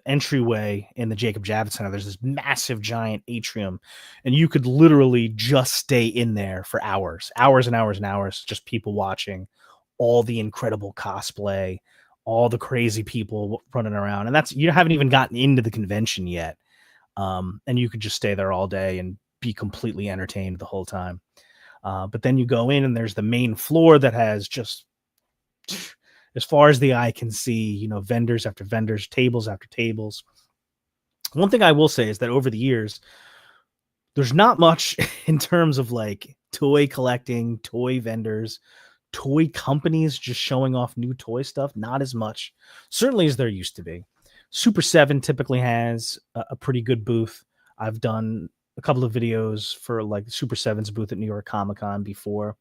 entryway in the Jacob Javits Center, there's this massive giant atrium, and you could literally just stay in there for hours and hours, just people watching all the incredible cosplay, all the crazy people running around, and you haven't even gotten into the convention yet, and you could just stay there all day and be completely entertained the whole time. But then you go in, and there's the main floor that has just, as far as the eye can see, vendors after vendors, tables after tables. One thing I will say is that over the years, there's not much in terms of like toy collecting, toy vendors, toy companies just showing off new toy stuff. Not as much, certainly, as there used to be. Super 7 typically has a pretty good booth. I've done a couple of videos for like Super 7's booth at New York Comic Con before.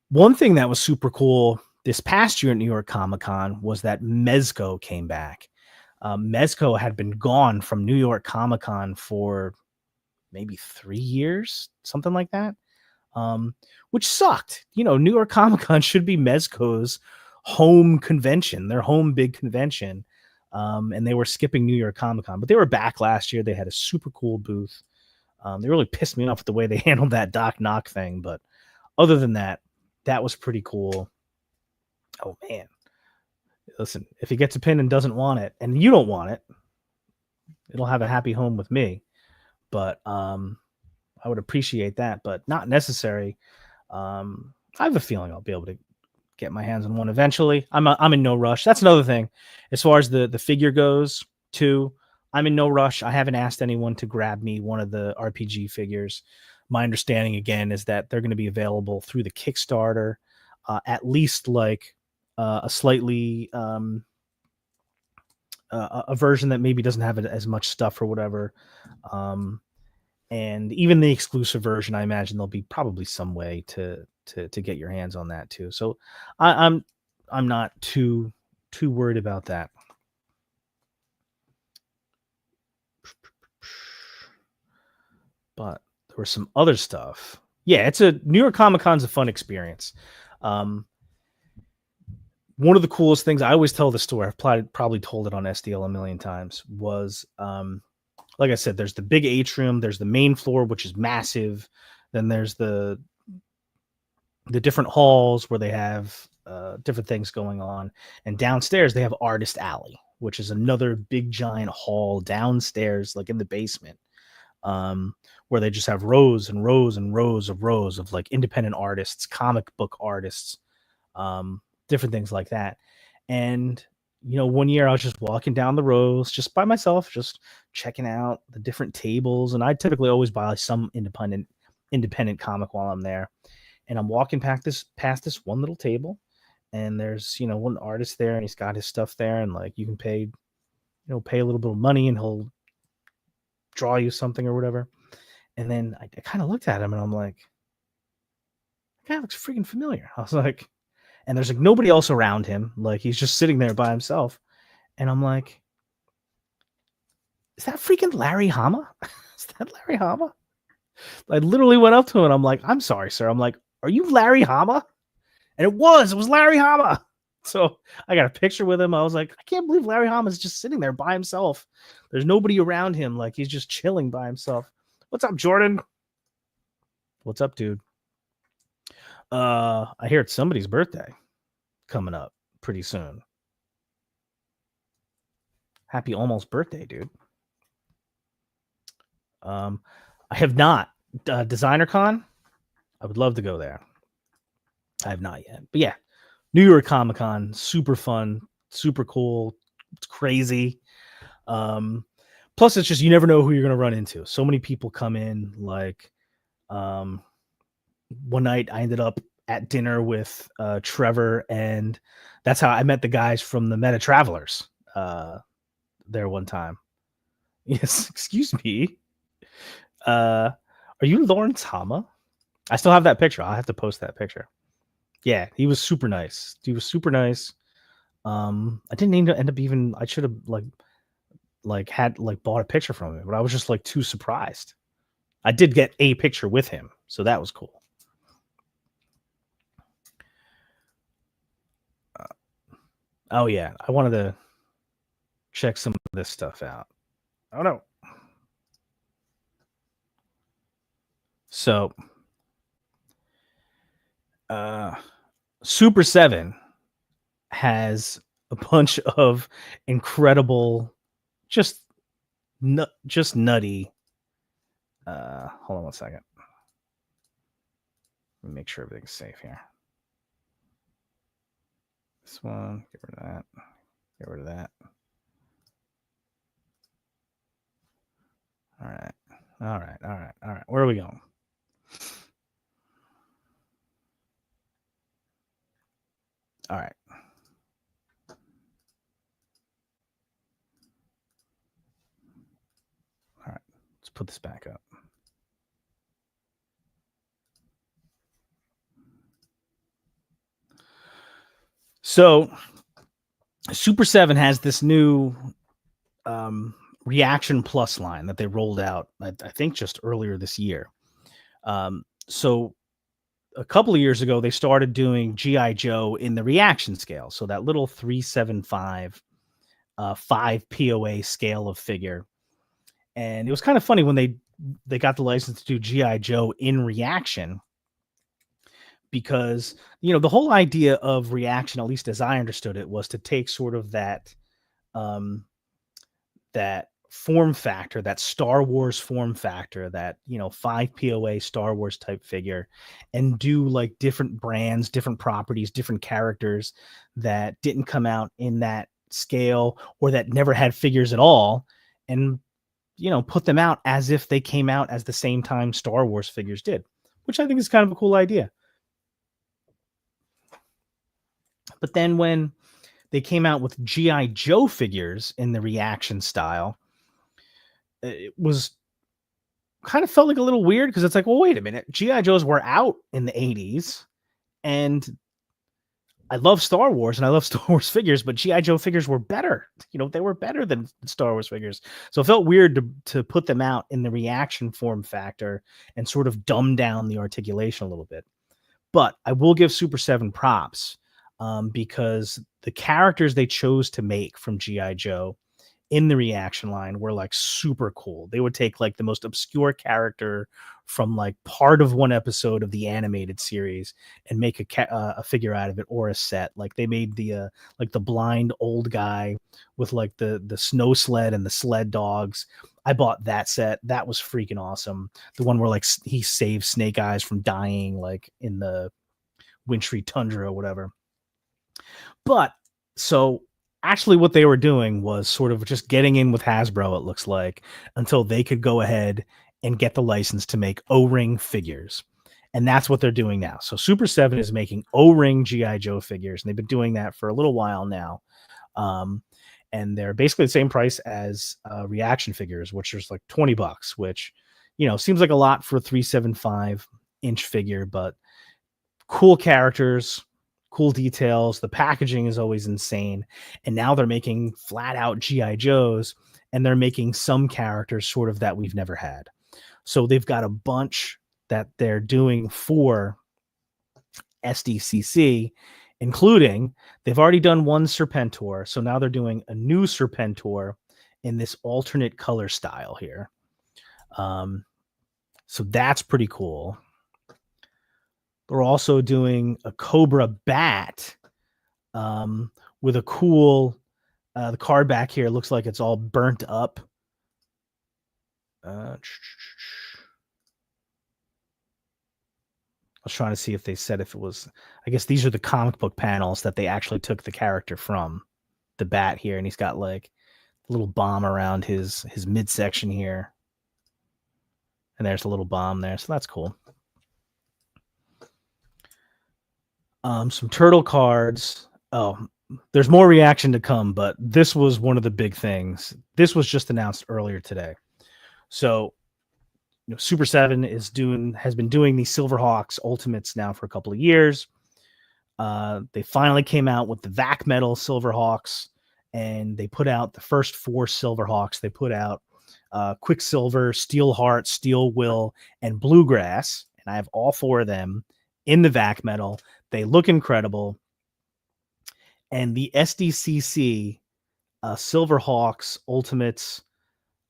One thing that was super cool this past year at New York Comic Con was that Mezco came back. Mezco had been gone from New York Comic Con for maybe 3 years, something like that, which sucked. New York Comic Con should be Mezco's home convention, their home big convention. And they were skipping New York Comic Con, but they were back last year. They had a super cool booth. They really pissed me off with the way they handled that Doc Knock thing. But other than that, that was pretty cool. Oh man. Listen, if he gets a pin and doesn't want it, and you don't want it, it'll have a happy home with me. But I would appreciate that, but not necessary. I have a feeling I'll be able to get my hands on one eventually. I'm in no rush. That's another thing. As far as the figure goes, too, I'm in no rush. I haven't asked anyone to grab me one of the RPG figures. My understanding, again, is that they're going to be available through the Kickstarter, at least like a slightly a version that maybe doesn't have as much stuff or whatever. And even the exclusive version, I imagine there'll be probably some way to get your hands on that too. So I'm not too worried about that. But there was some other stuff. Yeah, it's a New York Comic Con's a fun experience. One of the coolest things, I always tell the story, I've probably told it on SDL a million times, was like I said, there's the big atrium, there's the main floor, which is massive. Then there's the different halls where they have different things going on. And downstairs, they have Artist Alley, which is another big giant hall downstairs, like in the basement, where they just have rows and rows and rows of like independent artists, comic book artists, different things like that. And one year I was just walking down the rows just by myself, just checking out the different tables. And I typically always buy some independent comic while I'm there. And I'm walking past this one little table, and there's, one artist there, and he's got his stuff there, and like you can pay a little bit of money and he'll draw you something or whatever. And then I kind of looked at him and I'm like, that guy looks freaking familiar. I was like, and there's like nobody else around him. Like he's just sitting there by himself. And I'm like, is that freaking Larry Hama? Is that Larry Hama? I literally went up to him and I'm like, I'm sorry, sir. I'm like, are you Larry Hama? And it was Larry Hama. So I got a picture with him. I was like, I can't believe Larry Hama is just sitting there by himself. There's nobody around him. Like he's just chilling by himself. What's up, Jordan? What's up, dude? I hear it's somebody's birthday coming up pretty soon. Happy almost birthday, dude. I have not. Designer Con, I would love to go there. I have not yet. But yeah, New York Comic Con, super fun, super cool. It's crazy. Plus, it's just, you never know who you're going to run into. So many people come in. Like one night I ended up at dinner with Trevor, and that's how I met the guys from the Meta Travelers there one time. Yes, excuse me. Are you Lawrence Hama? I still have that picture. I'll have to post that picture. Yeah, he was super nice. He was super nice. I didn't end up even, I should have had bought a picture from him, but I was just like too surprised. I did get a picture with him, so that was cool. Oh yeah, I wanted to check some of this stuff out. Oh no. So Super 7 has a bunch of incredible, just nutty. Hold on one second. Let me make sure everything's safe here. This one, get rid of that. Get rid of that. All right. Where are we going? All right. All right. Let's put this back up. So Super 7 has this new Reaction Plus line that they rolled out, I think just earlier this year. So a couple of years ago, they started doing G.I. Joe in the reaction scale. So that little 375 5 POA scale of figure. And it was kind of funny when they got the license to do G.I. Joe in reaction, because, the whole idea of reaction, at least as I understood it, was to take sort of that form factor, that Star Wars form factor, that 5 POA Star Wars type figure, and do like different brands, different properties, different characters that didn't come out in that scale or that never had figures at all, and put them out as if they came out as the same time Star Wars figures did, which I think is kind of a cool idea. But then when they came out with G.I. Joe figures in the reaction style, it was kind of felt like a little weird because it's like, well, wait a minute. G.I. Joes were out in the 80s, and I love Star Wars and I love Star Wars figures, but G.I. Joe figures were better. They were better than Star Wars figures. So it felt weird to put them out in the reaction form factor and sort of dumb down the articulation a little bit. But I will give Super 7 props because the characters they chose to make from G.I. Joe in the reaction line were like super cool. They would take like the most obscure character from like part of one episode of the animated series and make a figure out of it, or a set. Like they made the like the blind old guy with like the snow sled and the sled dogs. I bought that set. That was freaking awesome. The one where like he saves Snake Eyes from dying, like in the wintry tundra or whatever. But so actually what they were doing was sort of just getting in with Hasbro, it looks like, until they could go ahead and get the license to make O-ring figures. And that's what they're doing now. So Super 7 is making O-ring G.I. Joe figures, and they've been doing that for a little while now. And they're basically the same price as reaction figures, which is like $20, which, seems like a lot for a 375-inch figure, but cool characters, cool details. The packaging is always insane. And now they're making flat out G.I. Joes, and they're making some characters sort of that we've never had. So they've got a bunch that they're doing for SDCC, including they've already done one Serpentor. So now they're doing a new Serpentor in this alternate color style here. So that's pretty cool. They're also doing a Cobra Bat with a cool, the card back here looks like it's all burnt up. I was trying to see if they said if it was, I guess these are the comic book panels that they actually took the character from, the bat here, and he's got like a little bomb around his midsection here. And there's a little bomb there, so that's cool. Some turtle cards. Oh, there's more reaction to come, but this was one of the big things. This was just announced earlier today. So, Super 7 has been doing these Silverhawks Ultimates now for a couple of years. They finally came out with the VAC Metal Silverhawks, and they put out the first 4 Silverhawks. They put out Quicksilver, Steelheart, Steel Will, and Bluegrass, and I have all 4 of them in the VAC Metal. They look incredible. And the SDCC Silverhawks Ultimates,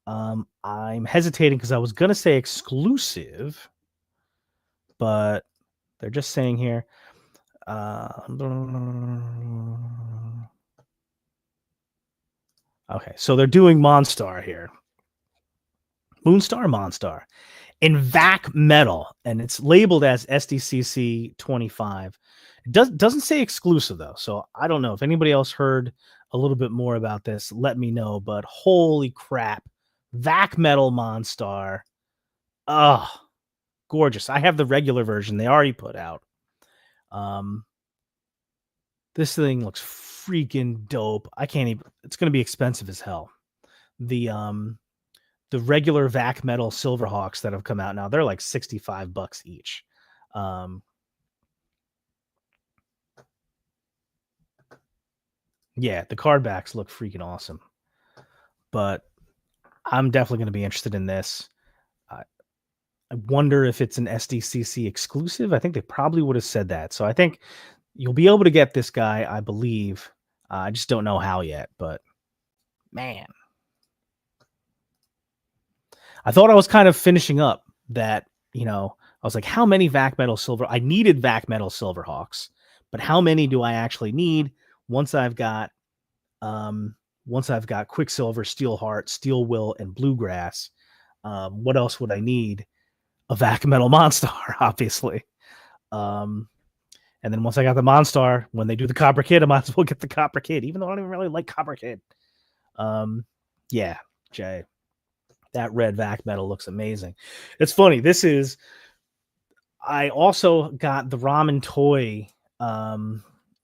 I'm hesitating because I was going to say exclusive, but they're just saying here. Okay, so they're doing Monstar here. Moonstar, Monstar. In VAC Metal, and it's labeled as SDCC 25. It doesn't say exclusive, though, so I don't know. If anybody else heard a little bit more about this, let me know, but holy crap. VAC Metal Monstar. Oh, gorgeous. I have the regular version they already put out. This thing looks freaking dope. I can't even, it's going to be expensive as hell. The regular VAC Metal Silverhawks that have come out now, they're like $65 each. Yeah, the card backs look freaking awesome. But I'm definitely going to be interested in this. I wonder if it's an SDCC exclusive. I think they probably would have said that. So I think you'll be able to get this guy, I believe. I just don't know how yet, but man. I thought I was kind of finishing up that, I was like, how many VAC Metal Silver? I needed VAC Metal Silverhawks, but how many do I actually need once I've got Quicksilver, Steelheart, Steel Will, and Bluegrass? What else would I need? A VAC Metal Monstar, obviously. And then once I got the Monstar, when they do the Copper Kid, I might as well get the Copper Kid, even though I don't even really like Copper Kid. Yeah, Jay. That red VAC Metal looks amazing. It's funny. I also got the Ramen Toy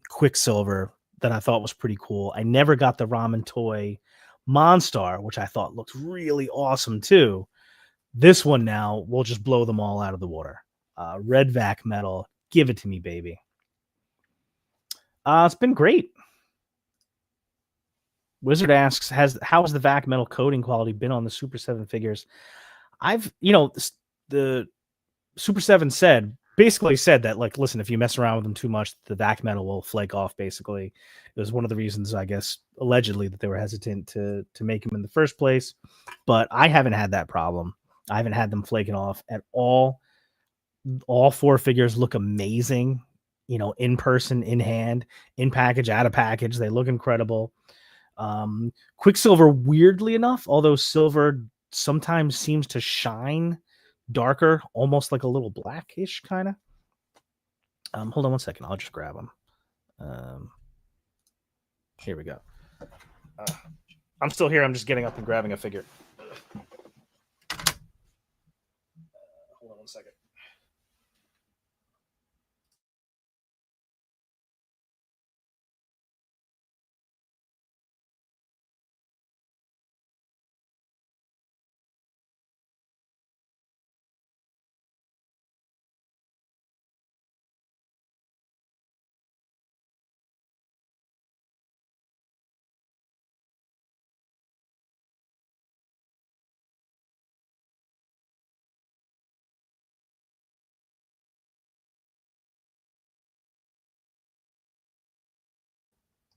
Quicksilver that I thought was pretty cool. I never got the Ramen Toy Monstar, which I thought looked really awesome too. This one now will just blow them all out of the water. Red Vac metal, give it to me, baby. It's been great. Wizard asks, how has the Vac metal coating quality been on the Super 7 figures? The Super 7 basically said that, like, listen, if you mess around with them too much, the Vac metal will flake off, basically. It was one of the reasons, I guess, allegedly, that they were hesitant to make them in the first place. But I haven't had that problem. I haven't had them flaking off at all. All 4 figures look amazing, in person, in hand, in package, out of package. They look incredible. Quicksilver, weirdly enough, although silver sometimes seems to shine darker, almost like a little blackish kind of. Hold on one second. I'll just grab them. Here we go. I'm still here. I'm just getting up and grabbing a figure. Hold on one second.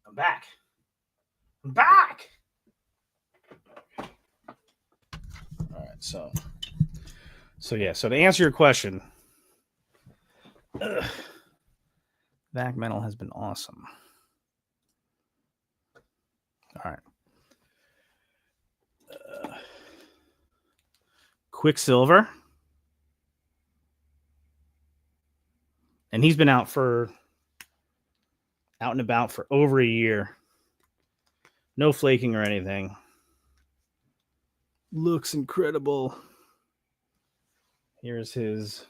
I'm back. All right, so to answer your question, Vac metal has been awesome. All right. Quicksilver. And he's been out and about for over a year. No flaking or anything. Looks incredible. Here's his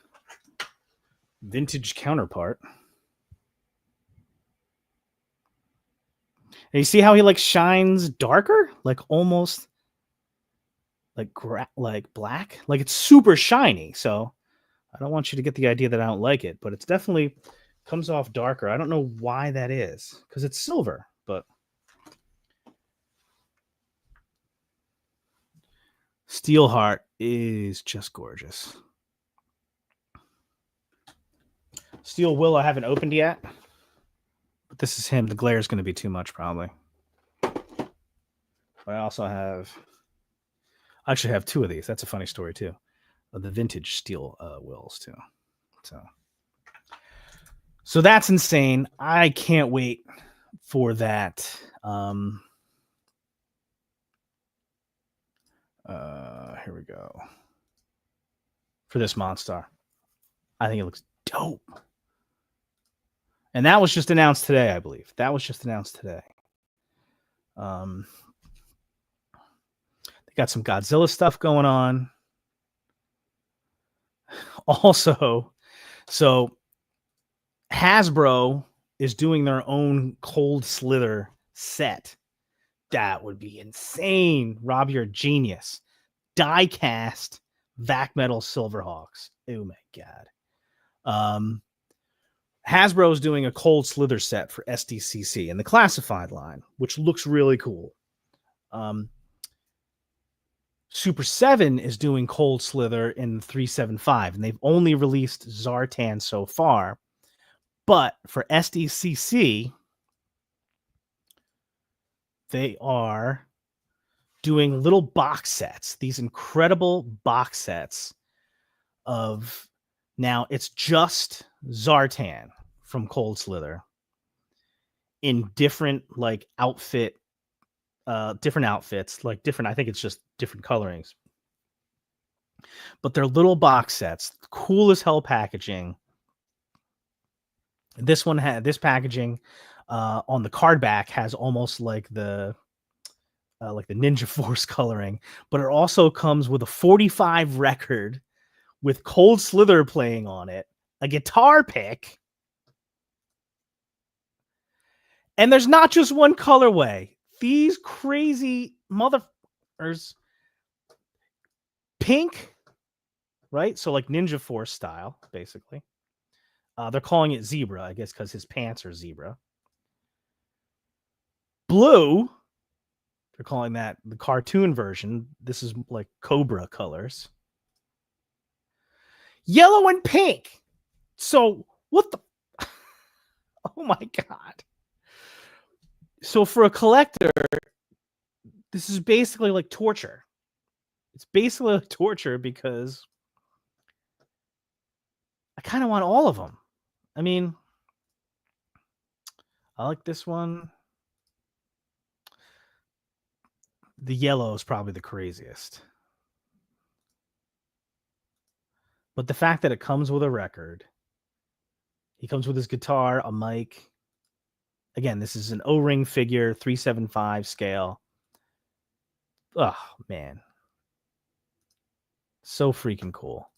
vintage counterpart. And you see how he like shines darker? Like almost like black? Like it's super shiny. So I don't want you to get the idea that I don't like it, but it's definitely comes off darker. I don't know why that is, because it's silver, but Steelheart is just gorgeous. Steel Will I haven't opened yet, but this is him. The glare is going to be too much probably. I also have, I actually have 2 of these. That's a funny story too. The vintage Steel Wills too. So that's insane. I can't wait for that. Here we go. For this Monstar. I think it looks dope. And that was just announced today, I believe. They got some Godzilla stuff going on. Also, so Hasbro is doing their own Cold Slither set. That would be insane. Rob, you're a genius. Die-cast Vac Metal Silverhawks. Oh my god. Hasbro is doing a Cold Slither set for SDCC in the classified line, which looks really cool. Super 7 is doing Cold Slither in 375, and they've only released Zartan so far. But for SDCC, they are doing little box sets, these incredible box sets of, now it's just Zartan from Cold Slither in different like different outfits, like different, I think it's just different colorings. But they're little box sets, cool as hell packaging. This one had this packaging on the card back has almost like the Ninja Force coloring, but it also comes with a 45 record with Cold Slither playing on it, a guitar pick, and there's not just one colorway. These crazy motherfuckers, pink, right? So like Ninja Force style, basically. They're calling it zebra, I guess, because his pants are zebra. Blue, they're calling that the cartoon version. This is like Cobra colors. Yellow and pink. So what the? Oh my God. So for a collector, this is basically like torture. It's basically like torture because I kind of want all of them. I mean, I like this one. The yellow is probably the craziest. But the fact that it comes with a record, he comes with his guitar, a mic. Again, this is an O-ring figure, 375 scale. Oh, man. So freaking cool.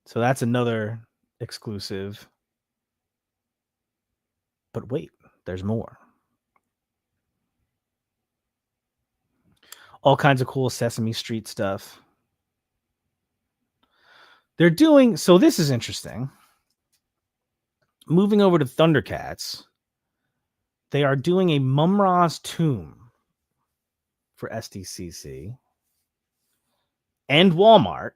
So that's another exclusive. But wait, there's more. All kinds of cool Sesame Street stuff. They're doing, so this is interesting. Moving over to Thundercats, they are doing a Mum-Ra's Tomb for SDCC and Walmart.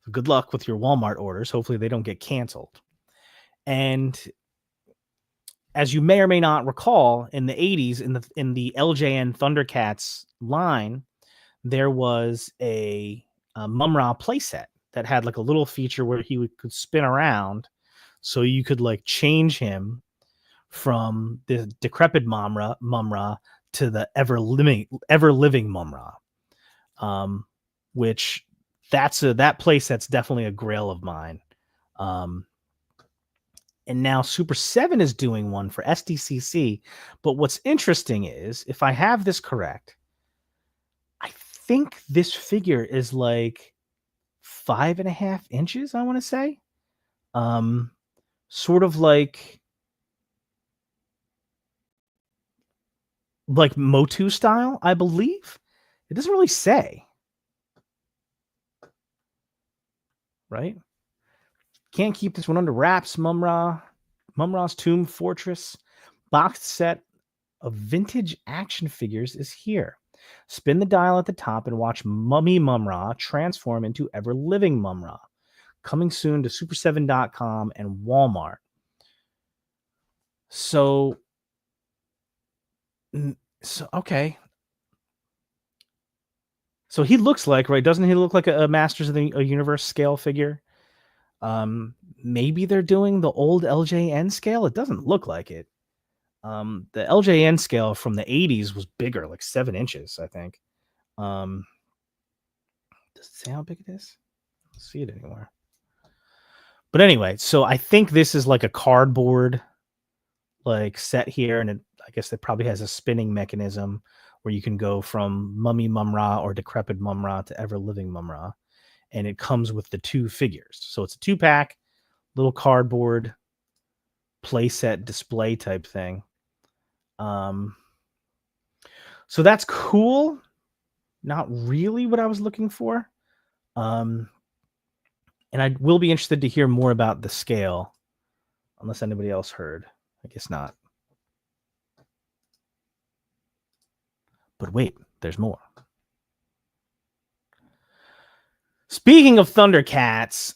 Good luck with your Walmart orders. Hopefully they don't get canceled. And as you may or may not recall, in the 80s, in the LJN Thundercats line, there was a Mum-Ra playset that had like a little feature where he could spin around, so you could like change him from the decrepit Mum-Ra to the ever living Mum-Ra, which that playset's definitely a grail of mine. And now Super 7 is doing one for SDCC. But what's interesting is, if I have this correct, I think this figure is like 5.5 inches, I want to say. Sort of like Motu style, I believe. It doesn't really say. Right? Can't keep this one under wraps. Mum-Ra's Tomb Fortress box set of vintage action figures is here. Spin the dial at the top and watch Mummy Mum-Ra transform into ever-living Mum-Ra. Coming soon to super7.com and Walmart. So okay. So he looks like, right? Doesn't he look like a Masters of the Universe scale figure? Maybe they're doing the old LJN scale. It doesn't look like it. The LJN scale from the 80s was bigger, like 7 inches, I think. Does it say how big it is? I don't see it anywhere. But anyway, so I think this is like a cardboard like set here, and I guess it probably has a spinning mechanism where you can go from Mummy Mum-Ra or decrepit Mum-Ra to ever living Mum-Ra. And it comes with the 2 figures. So it's a 2-pack, little cardboard playset display type thing. So that's cool. Not really what I was looking for. And I will be interested to hear more about the scale, unless anybody else heard. I guess not. But wait, there's more. Speaking of Thundercats,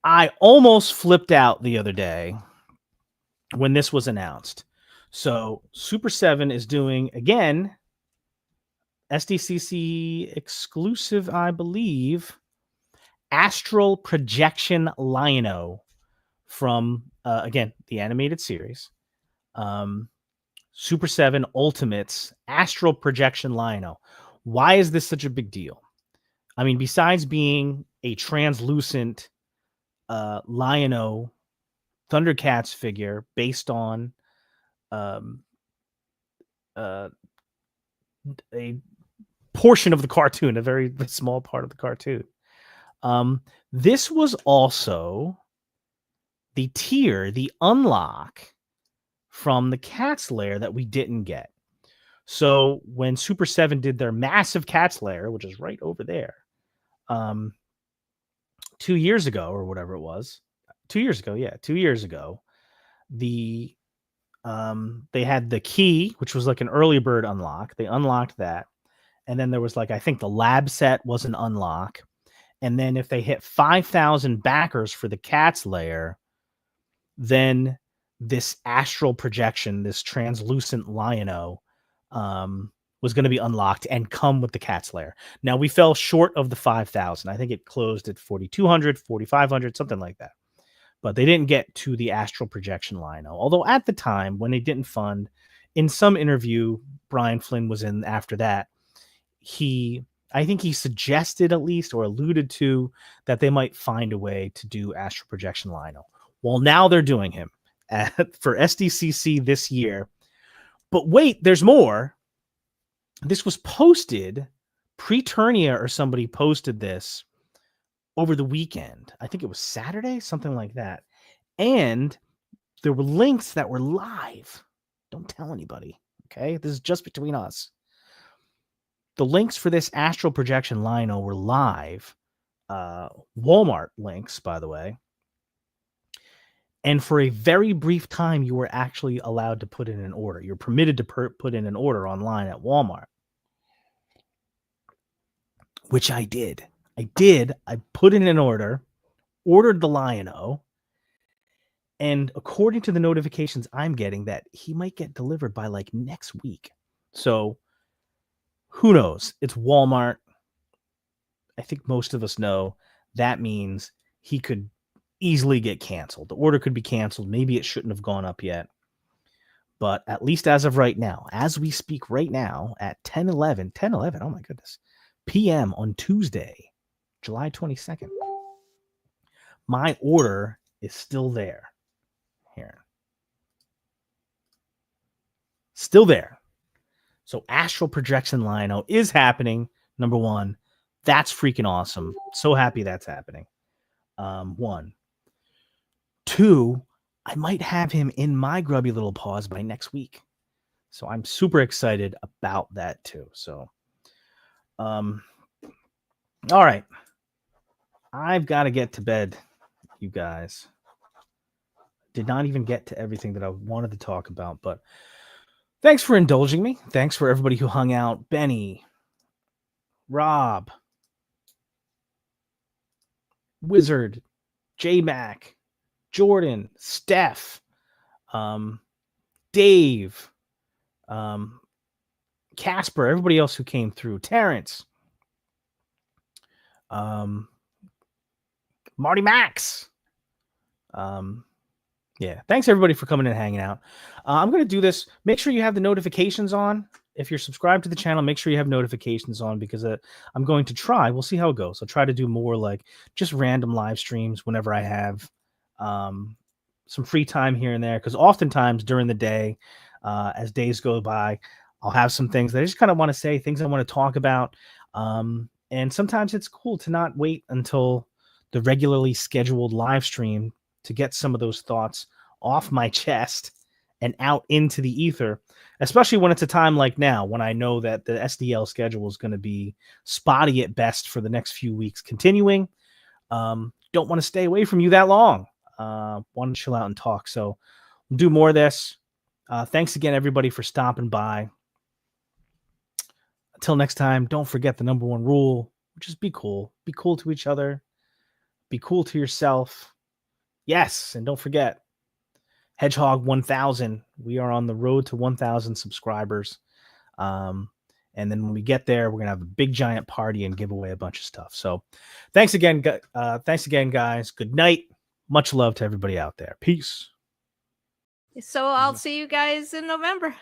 I almost flipped out the other day when this was announced. So Super 7 is doing, again, SDCC exclusive, I believe, Astral Projection Lion-O from, again, the animated series. Super 7 Ultimates Astral Projection Lion-O. Why is this such a big deal? I mean, besides being a translucent Lion-O Thundercats figure based on a portion of the cartoon, a very small part of the cartoon. This was also the tier, the unlock from the Cat's Lair that we didn't get. So when Super 7 did their massive Cats Lair, which is right over there, 2 years ago or whatever it was, 2 years ago, the they had the key, which was like an early bird unlock. They unlocked that. And then there was like, I think the lab set was an unlock. And then if they hit 5,000 backers for the Cats Lair, then this astral projection, this translucent Lion-O, was going to be unlocked and come with the Cats Lair. Now, we fell short of the 5,000. I think it closed at 4,200, 4,500, something like that. But they didn't get to the astral projection Lion-O. Although at the time, when they didn't fund, in some interview Brian Flynn was in after that, I think he suggested at least or alluded to that they might find a way to do astral projection Lion-O. Well, now they're doing him for SDCC this year. But wait, there's more. This was posted, Preturnia or somebody posted this over the weekend. I think it was Saturday, something like that. And there were links that were live. Don't tell anybody, okay? This is just between us. The links for this astral projection Lion-O were live. Walmart links, by the way. And for a very brief time, you were actually allowed to put in an order. You're permitted to put in an order online at Walmart, which I did. I put in an order, ordered the Lion-O, and according to the notifications I'm getting, that he might get delivered by like next week. So who knows? It's Walmart. I think most of us know that means he could easily get canceled. The order could be canceled. Maybe it shouldn't have gone up yet. But at least as of right now, as we speak right now at 10:11, oh my goodness, p.m. on Tuesday, July 22nd, my order is still there. Here. Still there. So astral projection Lion-O is happening. Number one, that's freaking awesome. So happy that's happening. One. Two, I might have him in my grubby little paws by next week. So I'm super excited about that too. So, all right. I've got to get to bed, you guys. Did not even get to everything that I wanted to talk about, but thanks for indulging me. Thanks for everybody who hung out. Benny, Rob, Wizard, J-Mac, Jordan, Steph, Dave, Casper, everybody else who came through, Terrence, Marty Max. Yeah, thanks everybody for coming and hanging out. I'm going to do this. Make sure you have the notifications on. If you're subscribed to the channel, make sure you have notifications on because I'm going to try. We'll see how it goes. I'll try to do more like just random live streams whenever I have some free time here and there. Because oftentimes during the day, as days go by, I'll have some things that I just kind of want to say, things I want to talk about. And sometimes it's cool to not wait until the regularly scheduled live stream to get some of those thoughts off my chest and out into the ether, especially when it's a time like now, when I know that the SDL schedule is going to be spotty at best for the next few weeks continuing. Don't want to stay away from you that long. Want to chill out and talk. So we'll do more of this. Thanks again, everybody, for stopping by. Until next time, don't forget the number one rule, which is be cool. Be cool to each other. Be cool to yourself. Yes, and don't forget, Hedgehog 1000. We are on the road to 1,000 subscribers. And then when we get there, we're going to have a big, giant party and give away a bunch of stuff. So thanks again, guys. Good night. Much love to everybody out there. Peace. So I'll see you guys in November.